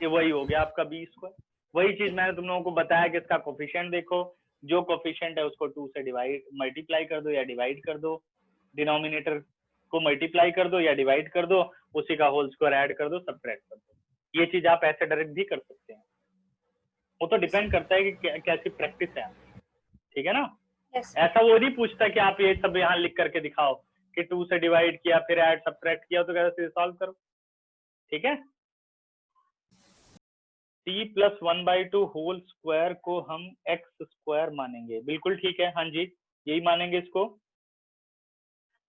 ये वही हो गया आपका b²। वही चीज मैंने तुम लोगों को बताया कि इसका कोफिशिएंट देखो, जो कोफिशिएंट है उसको 2 से मल्टीप्लाई कर दो या डिवाइड कर दो, डिनोमिनेटर को मल्टीप्लाई कर दो या डिवाइड कर दो, उसी का होल स्क्वायर ऐड कर दो, सबट्रैक्ट कर दो। ये चीज आप ऐसे डायरेक्ट भी कर सकते हैं, वो तो डिपेंड करता है कि कैसी प्रैक्टिस है आपकी। ठीक है ना? ऐसा वो नहीं पूछता कि आप ये सब यहाँ लिख करके दिखाओ कि 2 से डिवाइड किया फिर ऐड सबट्रैक्ट किया, तो कैसे सॉल्व करो। ठीक है, t+1/2 होल स्क्वायर को हम x² मानेंगे, बिल्कुल ठीक है। हाँ जी, यही मानेंगे इसको,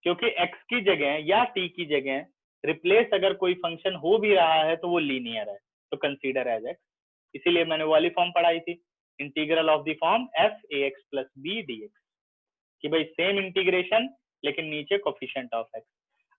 क्योंकि x की जगह या t की जगह रिप्लेस अगर कोई फंक्शन हो भी रहा है तो वो लीनियर है, तो कंसीडर एज x। इसीलिए मैंने वाली फॉर्म पढ़ाई थी, integral of the form f(ax + b dx), कि भाई सेम इंटीग्रेशन लेकिन नीचे कोफिशिएंट ऑफ x।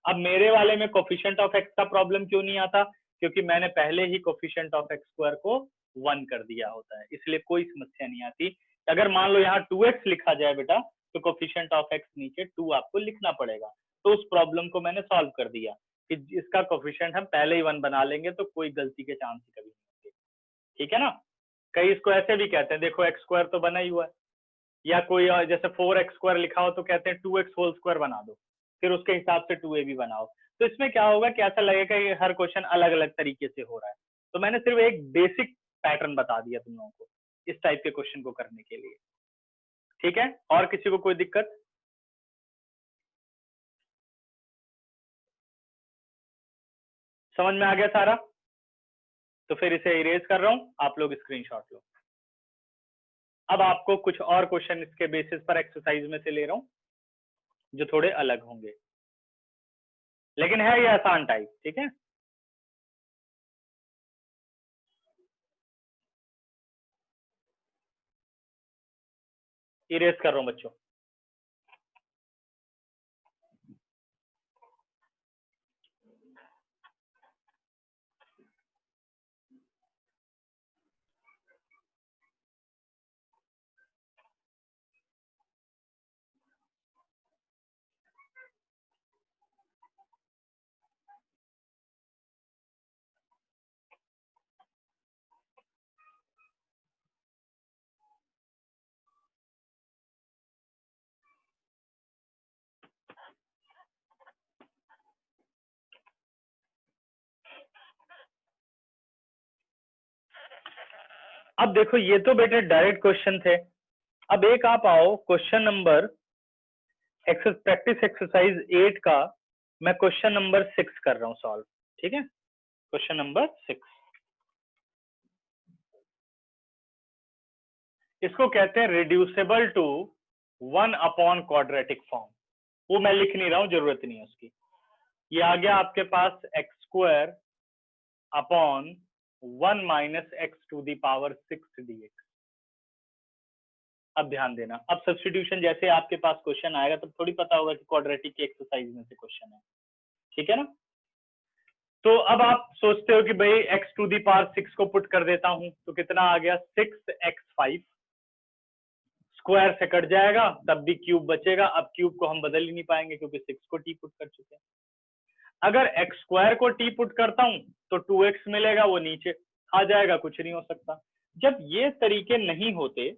अब मेरे वाले में कोफिशिएंट ऑफ x का प्रॉब्लम क्यों नहीं आता, क्योंकि मैंने पहले ही कोफिशिएंट ऑफ x² को 1 कर दिया होता है, इसलिए कोई समस्या नहीं आती। अगर मान लो यहाँ 2x लिखा जाए बेटा, तो कोफिशिएंट ऑफ x नीचे 2 आपको लिखना पड़ेगा। तो उस प्रॉब्लम को मैंने सॉल्व कर दिया कि इसका कोफिशिएंट हम पहले ही 1 बना लेंगे, तो कोई गलती के चांस कभी नहीं होंगे। ठीक है ना? कई इसको ऐसे भी कहते हैं, देखो x² तो बना ही हुआ है, या कोई जैसे 4x² लिखा हो तो कहते हैं 2x होल स्क्वायर बना दो, फिर उसके हिसाब से 2ab बनाओ। तो इसमें क्या होगा कि ऐसा लगेगा कि हर क्वेश्चन अलग अलग तरीके से हो रहा है। तो मैंने सिर्फ एक बेसिक पैटर्न बता दिया तुम लोगों को इस टाइप के क्वेश्चन को करने के लिए। ठीक है, और किसी को कोई दिक्कत? समझ में आ गया सारा? तो फिर इसे इरेज कर रहा हूं, आप लोग स्क्रीनशॉट लो। अब आपको कुछ और क्वेश्चन इसके बेसिस पर एक्सरसाइज में से ले रहा हूं जो थोड़े अलग होंगे, लेकिन है ये आसान टाइप। ठीक है, इरेज कर रहा हूं बच्चों। अब देखो, ये तो बेटे डायरेक्ट क्वेश्चन थे। अब एक आप आओ क्वेश्चन नंबर प्रैक्टिस एक्सरसाइज 8 का मैं क्वेश्चन नंबर 6 कर रहा हूँ सॉल्व, ठीक है। क्वेश्चन नंबर 6, इसको कहते हैं reducible to 1 upon quadratic form. वो मैं लिख नहीं रहा हूँ, जरूरत नहीं है उसकी। ये आ गया आपके पास X square upon 1 minus X to the power 6 dx। अब ध्यान देना, अब सब्स्टिट्यूशन जैसे आपके पास क्वेश्चन आएगा तब थोड़ी पता होगा कि क्वाड्रेटिक की एक्सरसाइज में से क्वेश्चन है, ठीक है ना। तो अब आप सोचते हो कि भाई x टू दी पावर 6 को पुट कर देता हूं तो कितना आ गया 6x5, स्क्वायर से कट जाएगा तब भी क्यूब बचेगा। अब क्यूब को हम बदल ही नहीं पाएंगे क्योंकि 6 को टी पुट कर चुके हैं। अगर x स्क्वायर को टी पुट करता हूं तो 2x मिलेगा, वो नीचे आ जाएगा, कुछ नहीं हो सकता। जब ये तरीके नहीं होते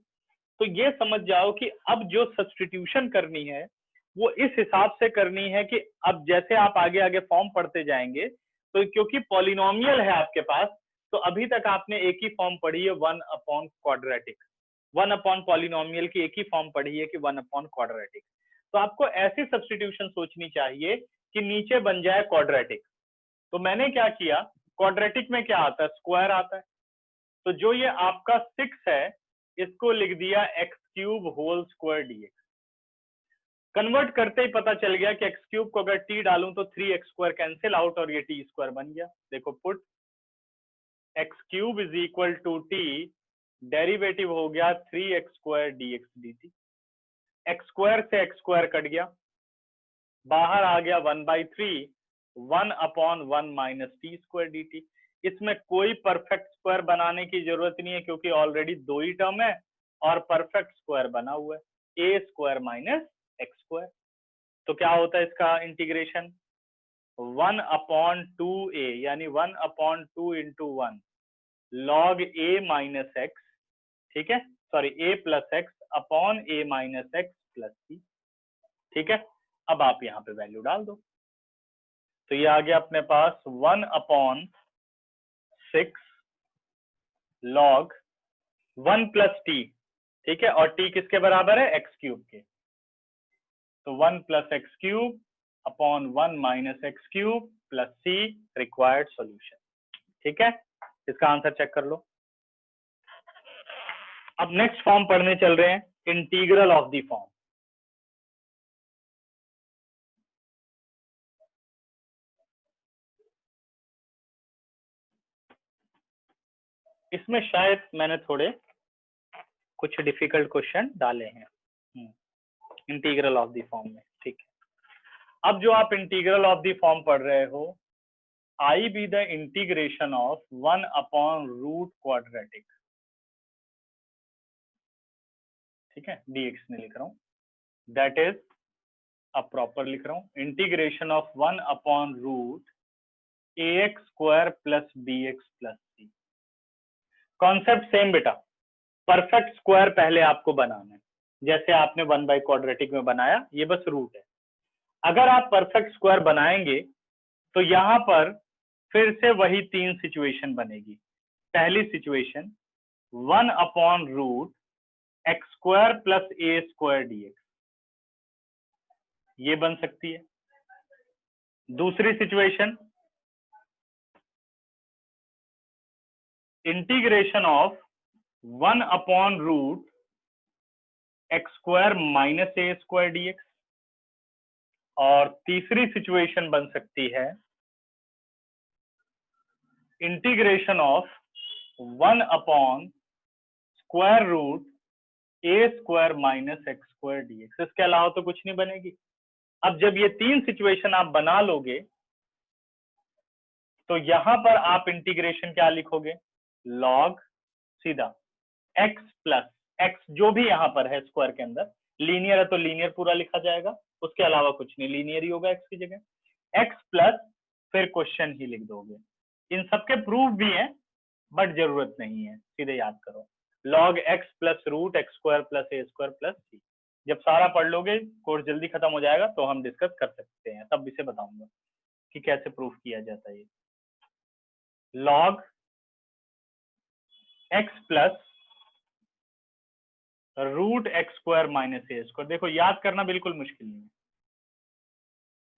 तो ये समझ जाओ कि अब जो सब्स्टिट्यूशन करनी है वो इस हिसाब से करनी है कि अब जैसे आप आगे आगे फॉर्म पढ़ते जाएंगे तो क्योंकि पॉलिनोमियल है आपके पास, तो अभी तक आपने एक ही फॉर्म पढ़ी है 1 अपॉन क्वाड्रेटिक, 1 अपॉन पॉलिनोमियल की एक ही फॉर्म पढ़ी है कि 1 अपॉन क्वाड्रेटिक। तो आपको ऐसी सब्स्टिट्यूशन सोचनी चाहिए कि नीचे बन जाए क्वाड्रेटिक। तो मैंने क्या किया, क्वाड्रेटिक में क्या आता है, स्क्वायर आता है। तो जो ये आपका 6 है इसको लिख दिया x³ whole square dx। Convert करते ही पता चल गया कि x³ को अगर t डालूं तो 3x² कैंसिल आउट और ये t² बन गया। देखो put x³ is equal to t, derivative हो गया 3x² dx dt। x² से x² कट गया, बाहर आ गया 1/3, 1 अपॉन 1 माइनस t² dt। इसमें कोई परफेक्ट स्क्वायर बनाने की जरूरत नहीं है क्योंकि ऑलरेडी 2 ही टर्म है और परफेक्ट स्क्वायर बना हुआ है, a² माइनस x²। तो क्या होता है इसका इंटीग्रेशन, 1 अपॉन 2a यानी 1 upon 2 into 1 log a minus x, ठीक है, sorry a plus x upon a minus x plus c, ठीक है। अब आप यहाँ पे वैल्यू डाल दो तो ये आ गया अपने पास 1 अपॉन 6 लॉग 1 प्लस t, ठीक है, और t किसके बराबर है, x³ के। तो 1 plus x³ upon 1 minus x³ plus c required solution, ठीक है। इसका आंसर चेक कर लो। अब नेक्स्ट फॉर्म पढ़ने चल रहे हैं, इंटीग्रल ऑफ द फॉर्म। इसमें शायद मैंने थोड़े कुछ डिफिकल्ट क्वेश्चन डाले हैं इंटीग्रल ऑफ द फॉर्म में, ठीक है। अब जो आप इंटीग्रल ऑफ द फॉर्म पढ़ रहे हो, I B the integration of 1 upon root quadratic, ठीक है, dx में लिख रहा हूं, दैट इज अब प्रॉपर लिख रहा हूं, integration of 1 upon root ax² plus bx plus c। Concept same बेटा, परफेक्ट स्क्वायर पहले आपको बनाना है जैसे आपने 1 बाई क्वाड्रेटिक में बनाया, ये बस रूट है। अगर आप परफेक्ट स्क्वायर बनाएंगे तो यहां पर फिर से वही 3 सिचुएशन बनेगी। पहली situation 1 upon root x² plus a² dx, ये बन सकती है। दूसरी situation integration of 1 upon root x² minus a² dx, और तीसरी सिचुएशन बन सकती है integration of 1 upon square root a² minus x² dx। इसके अलावा तो कुछ नहीं बनेगी। अब जब ये 3 सिचुएशन आप बना लोगे तो यहां पर आप इंटीग्रेशन क्या लिखोगे, लॉग सीधा x प्लस x जो भी यहां पर है स्क्वायर के अंदर, लीनियर है तो लीनियर पूरा लिखा जाएगा, उसके अलावा कुछ नहीं, लीनियर ही होगा x की जगह, x प्लस फिर क्वेश्चन ही लिख दोगे। इन सबके प्रूफ भी हैं बट जरूरत नहीं है, सीधे याद करो, log x plus root x² plus a² plus c। जब सारा पढ़ लोगे कोर्स जल्दी खत्म हो जाएगा तो हम डिस्कस कर सकते हैं, तब इसे बताऊंगा कि कैसे प्रूफ किया जाता है। Log x plus root x² minus a², देखो याद करना बिल्कुल मुश्किल नहीं है,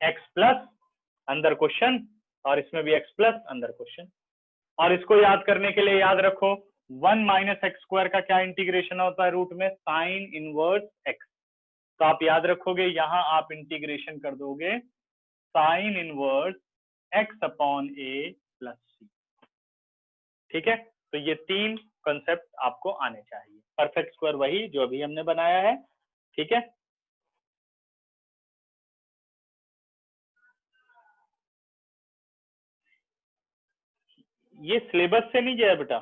एक्स प्लस अंदर क्वेश्चन, और इसमें भी एक्स प्लस अंदर क्वेश्चन। और इसको याद करने के लिए याद रखो 1 माइनस एक्स स्क्वायर का क्या इंटीग्रेशन होता है रूट में, साइन इनवर्स एक्स। तो आप याद रखोगे यहां आप इंटीग्रेशन कर दोगे sine inverse x upon A plus सी। ठीक है, तो ये 3 कॉन्सेप्ट आपको आने चाहिए। परफेक्ट स्क्वायर वही जो अभी हमने बनाया है। ठीक है, ये सिलेबस से नहीं गया बेटा,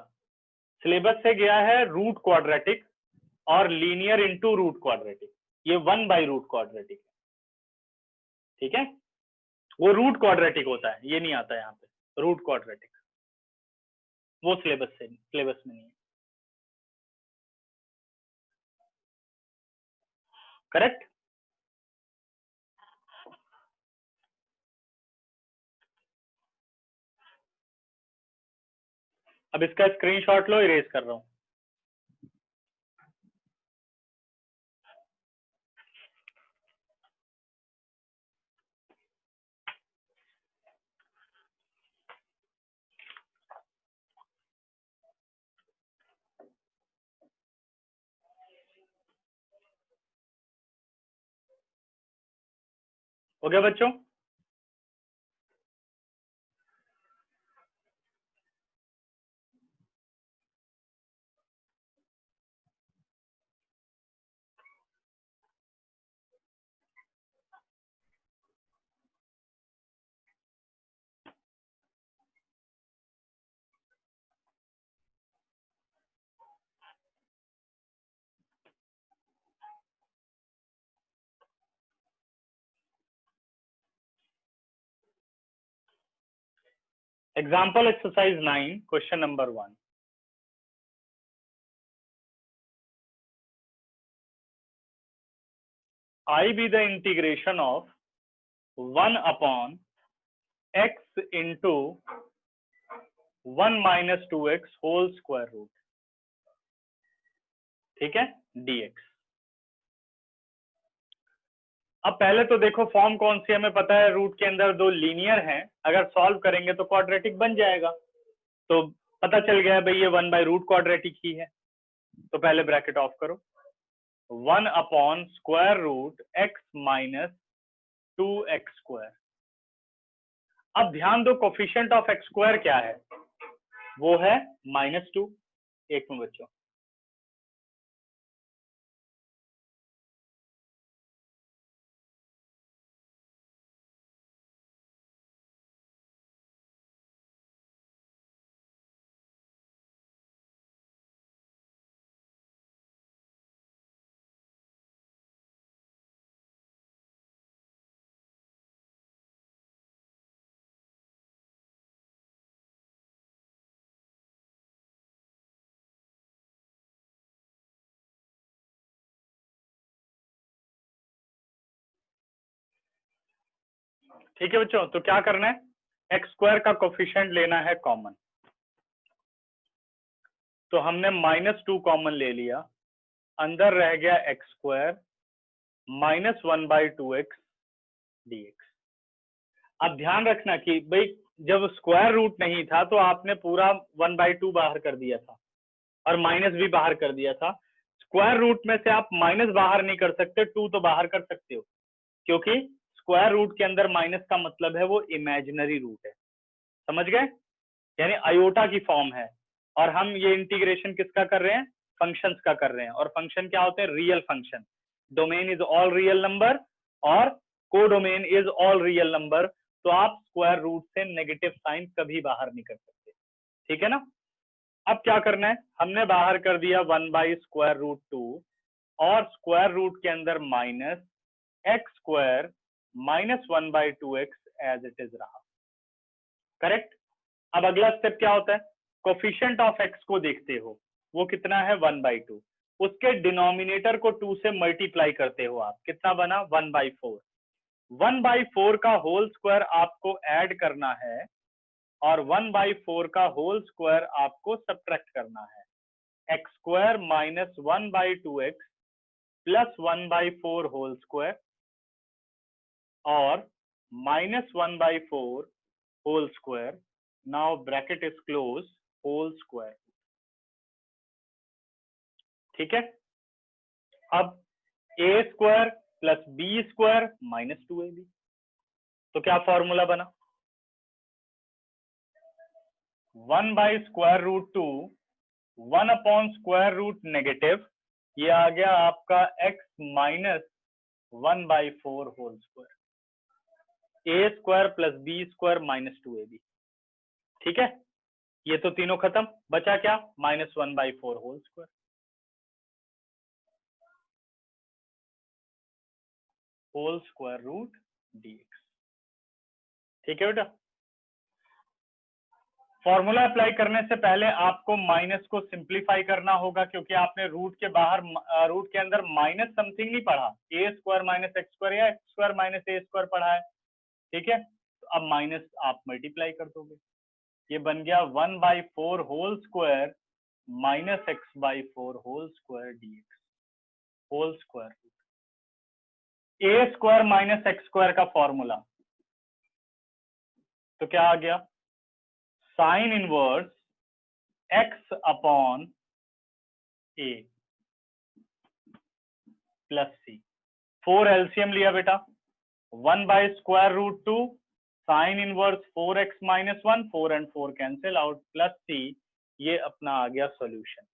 सिलेबस से गया है रूट क्वाड्रेटिक और लीनियर इनटू रूट क्वाड्रेटिक। ये 1 बाई रूट क्वाड्रेटिक है। ठीक है, वो रूट क्वाड्रेटिक होता है, ये नहीं आता यहाँ पे रूट क्वाड्रेटिक, वो सिलेबस में नहीं है। करेक्ट। अब इसका स्क्रीनशॉट लो, इरेज कर रहा हूं। हो गया बच्चों? Example exercise 9, question number 1. I be the integration of 1 upon x into 1 minus 2x whole square root. ठीक है, dx। अब पहले तो देखो फॉर्म कौन सी हमें पता है, रूट के अंदर 2 लीनियर हैं, अगर सॉल्व करेंगे तो क्वाड्रेटिक बन जाएगा। तो पता चल गया भाई ये 1 बाई रूट क्वाड्रेटिक ही है। तो पहले ब्रैकेट ऑफ करो, 1 upon square root x minus 2x square. अब ध्यान दो कोफिशिएंट ऑफ x स्क्वायर क्या है, वो है -2। एक में बच्चों, ठीक है बच्चों। तो क्या करना है, एक्स स्क्वायर का कोफिशिएंट लेना है कॉमन। तो हमने -2 कॉमन ले लिया, अंदर रह गया x square minus 1 by 2x dx। अब ध्यान रखना कि भाई जब स्क्वायर रूट नहीं था तो आपने पूरा 1 बाई 2 बाहर कर दिया था और माइनस भी बाहर कर दिया था। स्क्वायर रूट में से आप माइनस बाहर नहीं कर सकते, 2 तो बाहर कर सकते हो, क्योंकि स्क्वायर रूट के अंदर माइनस का मतलब है वो इमेजिनरी रूट है। समझ गए, यानी आयोटा की फॉर्म है। और हम ये इंटीग्रेशन किसका कर रहे हैं, फंक्शंस का कर रहे हैं। और फंक्शन क्या होते हैं, real function. Domain is all real number और codomain is all real number. तो आप स्क्वायर रूट से नेगेटिव साइन कभी बाहर नहीं कर सकते। ठीक है ना। अब क्या करना है, हमने बाहर कर दिया 1 बाई स्क्वायर रूट 2 और स्क्वायर रूट के अंदर minus x square minus 1 by 2x as it is रहा। करेक्ट। अब अगला स्टेप क्या होता है, कोफिशिएंट ऑफ x को देखते हो, वो कितना है 1 बाई 2। उसके डिनोमिनेटर को 2 से मल्टीप्लाई करते हो आप, कितना बना 1 बाई 4। 1 बाई 4 का होल स्क्वायर आपको ऐड करना है और 1 बाई 4 का होल स्क्वायर आपको सब्ट्रैक्ट करना है। X square minus 1 by 2x plus 1 by 4 whole square और -1/4 whole square, now bracket is close, whole square. ठीक है, अब a square plus B square -2ab, तो क्या फॉर्मूला बना? 1/√2 1/√नेगेटिव, ये आ गया आपका x minus 1/4 whole square, a square plus B square -2ab। ठीक है, ये तो तीनों खत्म, बचा क्या? -1/4 whole square. Whole square root dx। ठीक है बेटा, फॉर्मूला अप्लाई करने से पहले आपको माइनस को सिंप्लीफाई करना होगा, क्योंकि आपने रूट के बाहर रूट के अंदर माइनस समथिंग नहीं पढ़ा, a square minus x square या एक्स स्क्वायर माइनस ए स्क्वायर पढ़ा है। ठीक है, तो अब माइनस आप मल्टीप्लाई कर दोगे, ये बन गया 1/4 whole square minus x/4 whole square dx, whole square. a square minus x square का फॉर्मूला तो क्या आ गया? Sine inverse x upon a plus c। 4 LCM लिया बेटा, 1/√2 sine inverse 4x minus 1, 4 and 4 cancel out, plus c, ये अपना आ गया सॉल्यूशन।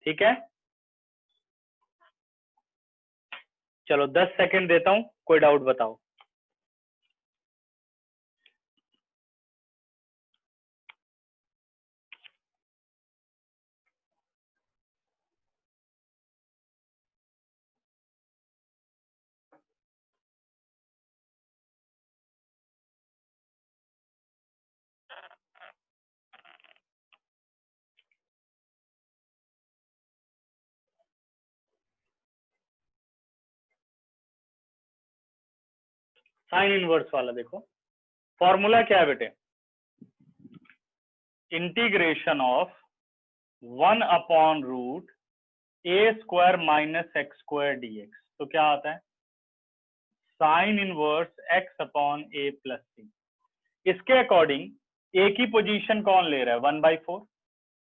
ठीक है, चलो 10 सेकंड देता हूं, कोई डाउट बताओ। साइन इनवर्स वाला देखो, फॉर्मूला क्या है बेटे? Integration of 1/√a square minus x square dx, तो क्या आता है? Sign inverse x upon a plus c। इसके अकॉर्डिंग a की पोजीशन कौन ले रहा है? 1/4,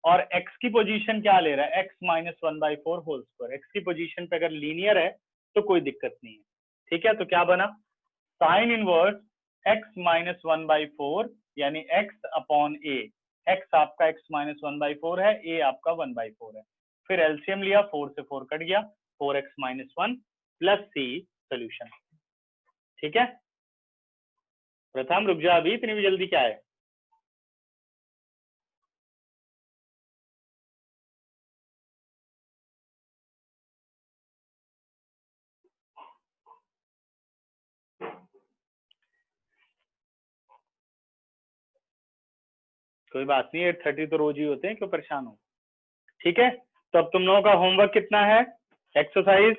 और x की पोजीशन क्या ले रहा है? x minus 1/4 whole square. x की पोजीशन पे अगर लीनियर है तो कोई दिक्कत नहीं है। ठीक है, तो क्या बना? साइन इनवर्स x माइनस 1/4 यानी x अपॉन a, x आपका x माइनस 1/4 है, a आपका 1/4 है। फिर एलसीएम लिया, 4 से 4 कट गया, 4x minus 1 plus c, solution. ठीक है, प्रथम रुक जा, अभी इतनी भी जल्दी क्या है? कोई बात नहीं, 8:30 तो रोज ही होते हैं, क्यों परेशान हो। ठीक है, तो अब तुम लोगों का होमवर्क कितना है? एक्सरसाइज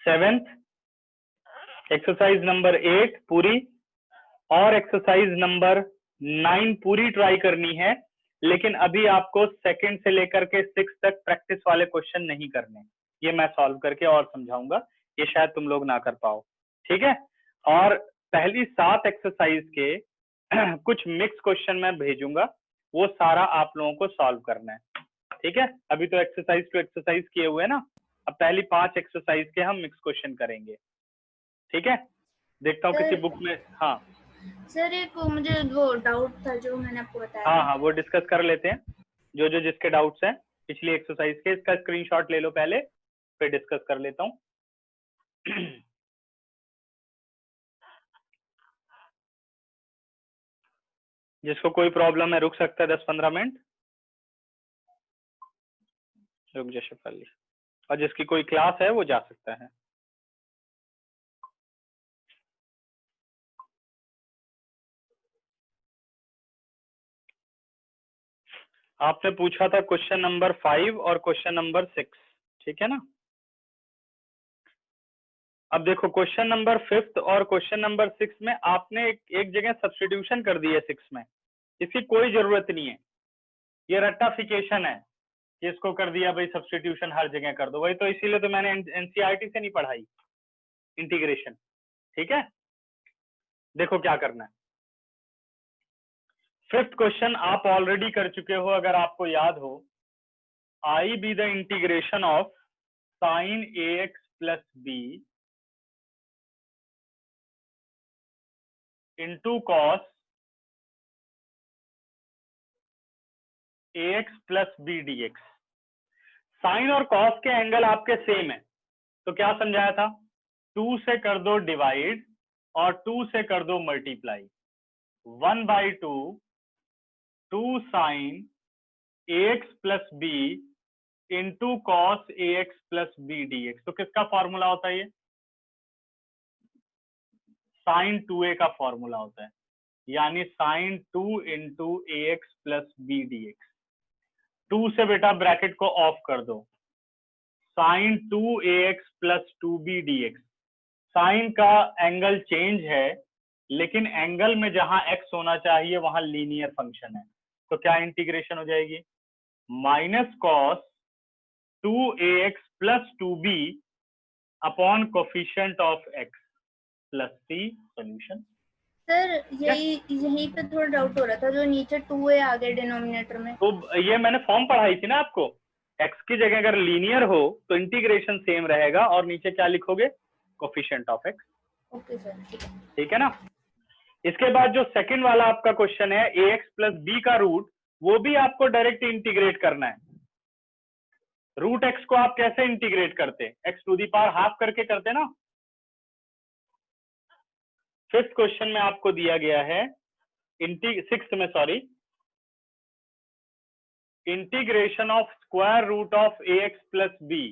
7th, एक्सरसाइज नंबर 8 पूरी, और एक्सरसाइज नंबर 9 पूरी ट्राई करनी है, लेकिन अभी आपको सेकंड से लेकर के 6 तक प्रैक्टिस वाले क्वेश्चन नहीं करने, ये मैं सॉल्व करके और समझाऊंगा, ये शायद तुम लोग ना कर पाओ। ठीक है, और पहली 7 एक्सरसाइज के कुछ मिक्स क्वेश्चन मैं भेजूंगा, वो सारा आप लोगों को सॉल्व करना है। ठीक है, अभी तो एक्सरसाइज टू एक्सरसाइज किए हुए हैं ना, अब पहली 5 एक्सरसाइज के हम मिक्स क्वेश्चन करेंगे। ठीक है, देखता हूँ किसी बुक में। हाँ सर, एक मुझे वो डाउट था जो मैंने आपको बताया। हाँ, वो डिस्कस कर लेते हैं, जो जो जिसके डाउट्स हैं पिछली एक्सरसाइज के, इसका स्क्रीनशॉट ले लो पहले, फिर डिस्कस कर लेता हूँ। जिसको कोई प्रॉब्लम है रुक सकता है 10-15 मिनट, रुक जा शेफाली, और जिसकी कोई क्लास है वो जा सकता है। आपने पूछा था क्वेश्चन नंबर 5 और क्वेश्चन नंबर 6, ठीक है ना। अब देखो क्वेश्चन नंबर 5 और क्वेश्चन नंबर 6 में आपने एक जगह सब्स्टिट्यूशन कर दी है 6 में, इसकी कोई जरूरत नहीं है, ये रट्टाफिकेशन है, इसको कर दिया भाई सब्स्टिट्यूशन हर जगह कर दो, वही तो इसीलिए तो मैंने एनसीईआरटी से नहीं पढ़ाई इंटीग्रेशन, ठीक है, देखो क्या करना है। फिफ्थ क्वेश्चन आप ऑलरेडी कर चुके हो, अगर आपको याद हो, I B the integration of sine A X plus B into cos A X plus B D X. Sine और कॉस के एंगल आपके सेम है, तो क्या समझाया था, 2 से कर दो डिवाइड और 2 से कर दो multiply, 1/2 2 sine A X plus B into cos A X plus B D X. तो किसका फॉर्मूला होता है ये, साइन 2a का फॉर्मूला होता है, यानी sine 2 into A X plus B D X. 2 से बेटा ब्रैकेट को ऑफ कर दो, sine 2ax plus 2b dx। Sine का एंगल चेंज है, लेकिन एंगल में जहां x होना चाहिए वहां लीनियर फंक्शन है, तो क्या इंटीग्रेशन हो जाएगी, minus cos 2ax plus 2b upon coefficient of x plus c। Solution. Sir यही पे थोड़ा डाउट हो रहा था, जो नीचे 2a आ गया डिनोमिनेटर में। तो ये मैंने फॉर्म पढ़ाई थी ना आपको, x की जगह अगर लीनियर हो तो इंटीग्रेशन सेम रहेगा और नीचे क्या लिखोगे, coefficient of x। Okay sir, ठीक है ना। इसके बाद जो सेकंड वाला आपका क्वेश्चन है, ax प्लस b का रूट, वो भी आपको डायरेक्ट इंटीग्रेट करना है। रूट x को आप कैसे इंटीग्रेट करते, x to the power half करके करते ना। फिफ्थ क्वेश्चन में आपको दिया गया है, सिक्स्थ में sorry, integration of square root of A X plus B.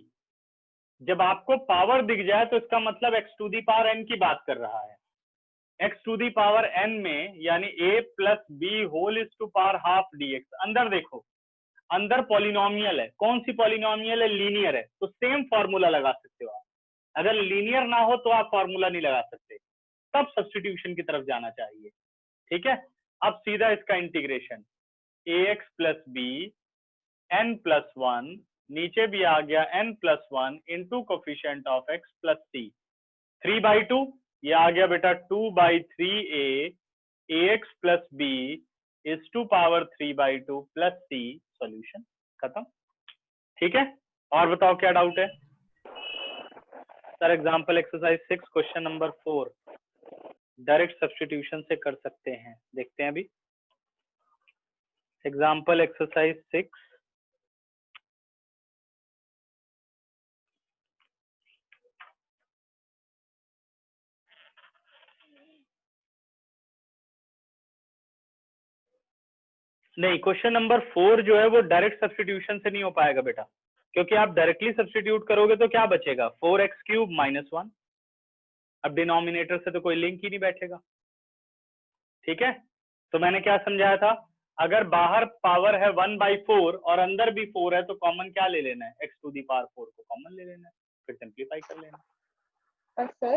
जब आपको पावर दिख जाए तो इसका मतलब X to the power N की बात कर रहा है। X to the power N में यानी A plus B whole is to power half D X. अंदर देखो, अंदर पॉलिनोमियल है, कौन सी पॉलिनोमियल है, लीनियर है, तो सेम फॉर्मूला लगा सकते हो आप। अगर लीनियर ना हो तो आप फॉर्मूला नहीं लगा सकते, तब सब्स्टिट्यूशन की तरफ जाना चाहिए। ठीक है, अब सीधा इसका integration, A X plus B n plus 1, नीचे भी आ गया n plus 1 into coefficient of x plus c। 3/2 ये आ गया बेटा 2/3a ax plus b is to power 3/2 plus c। Solution खत्म। ठीक है, और बताओ क्या डाउट है sir. Example exercise 6 question number 4 direct substitution से कर सकते हैं, देखते हैं अभी। एग्जाम्पल एक्सरसाइज 6, नहीं क्वेश्चन नंबर 4 जो है वो डायरेक्ट सब्स्टिट्यूशन से नहीं हो पाएगा बेटा, क्योंकि आप डायरेक्टली सब्स्टिट्यूट करोगे तो क्या बचेगा, 4x³ - 1। अब डिनोमिनेटर से तो कोई लिंक ही नहीं बैठेगा। ठीक है, तो मैंने क्या समझाया था, अगर बाहर पावर है 1/4 और अंदर भी 4 है तो कॉमन क्या ले लेना है, x टू दी पावर 4 को कॉमन ले लेना है, फिर सिंप्लीफाई कर लेना। और सर,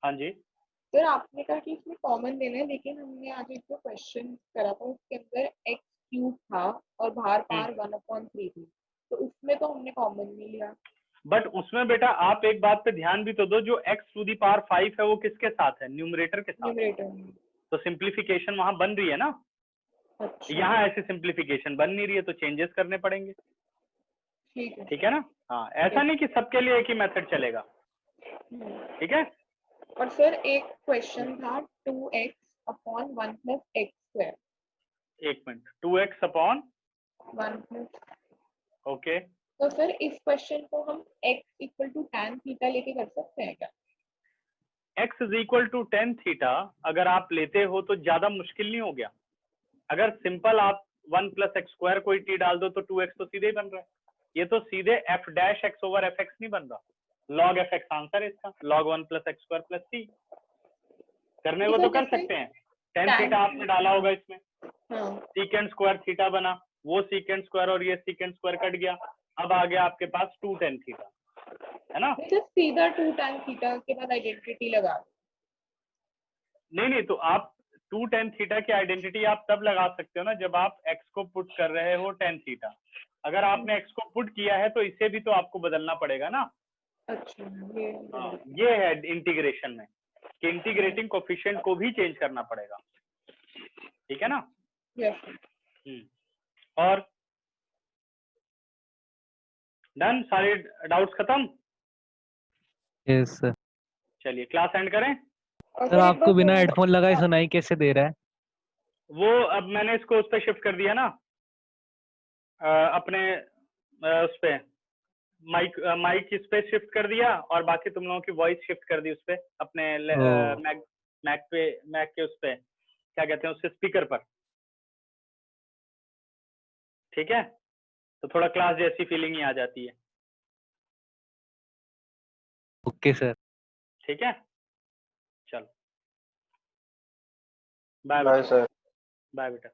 हाँ जी सर आपने कहा कि इसमें कॉमन लेना है, लेकिन हमने आज एक जो क्वेश्चन करा था उसके अंदर x³ था और बाहर पावर 1/3 थी, तो उसमें तो हमने कॉमन नहीं लिया। बट उसमें बेटा आप एक बात पे ध्यान भी तो दो, जो x टू दी पावर 5 है वो किसके साथ है, न्यूमरेटर के साथ। न्यूमरेटर में। तो सिंप्लीफिकेशन वहां बन रही है ना। अच्छा, यहाँ ऐसी सिंप्लीफिकेशन बन नहीं रही है, तो चेंजेस करने पड़ेंगे। ठीक है। ठीक है ना। हाँ, ऐसा नहीं कि सबके लिए एक ही मेथड चलेगा। ठीक है। और सर एक क्वेश्चन था 2x/1 + x²। एक मिनट, 2x अपॉन 1 + ओके। तो सर इस क्वेश्चन को हम x = tan थीटा लेके कर सकते हैं क्या? x = tan थीटा अगर आप लेते हो तो ज्यादा मुश्किल नहीं हो गया। अगर सिंपल आप 1 + x² कोई t डाल दो तो 2x तो सीधे ही बन रहा है। ये तो सीधे f'(x/fx) नहीं बन रहा, log fx आंसर है इसका, log 1 + x² + c। करने को तो कर सकते हैं। tan थीटा आपने डाला होगा इसमें, सीकेंड स्क्वायर थीटा बना, वो सीकेंड स्क्वायर और ये सीकेंड स्क्वायर कट गया, अब आ गया आपके पास 2 tan थीटा, है ना। सीधा 2 tan थीटा के बाद आइडेंटिटी लगा। नहीं, तो आप 2 tan थीटा की आइडेंटिटी आप तब लगा सकते हो ना जब आप x को पुट कर रहे हो tan थीटा। अगर आपने x को पुट किया है तो इसे भी तो आपको बदलना पड़ेगा ना। अच्छा, ये है इंटीग्रेशन में। कि इंटीग्रेटिंग कोफिशिएंट को भी चेंज करना पड़ेगा, ठीक है ना। यस और डन, सारे डाउट्स खत्म। Yes sir. चलिए क्लास एंड करें। और सर एक आपको बार बिना बोलो। हेडफोन लगाए सुनाई कैसे दे रहा है? वो अब मैंने इसको उस पर शिफ्ट कर दिया ना, अपने उस पे माइक इस पे शिफ्ट कर दिया और बाकी तुम लोगों की वॉइस शिफ्ट कर दी उस पे अपने ओह। मैक के उस पे क्या कहते हैं उसके स्पीकर पर, ठीक है। तो थोड़ा क्लास जैसी फीलिंग ही आ जाती है, ओके सर। ठीक है। चलो बाय बाय बेटा, सर। बाय बेटा।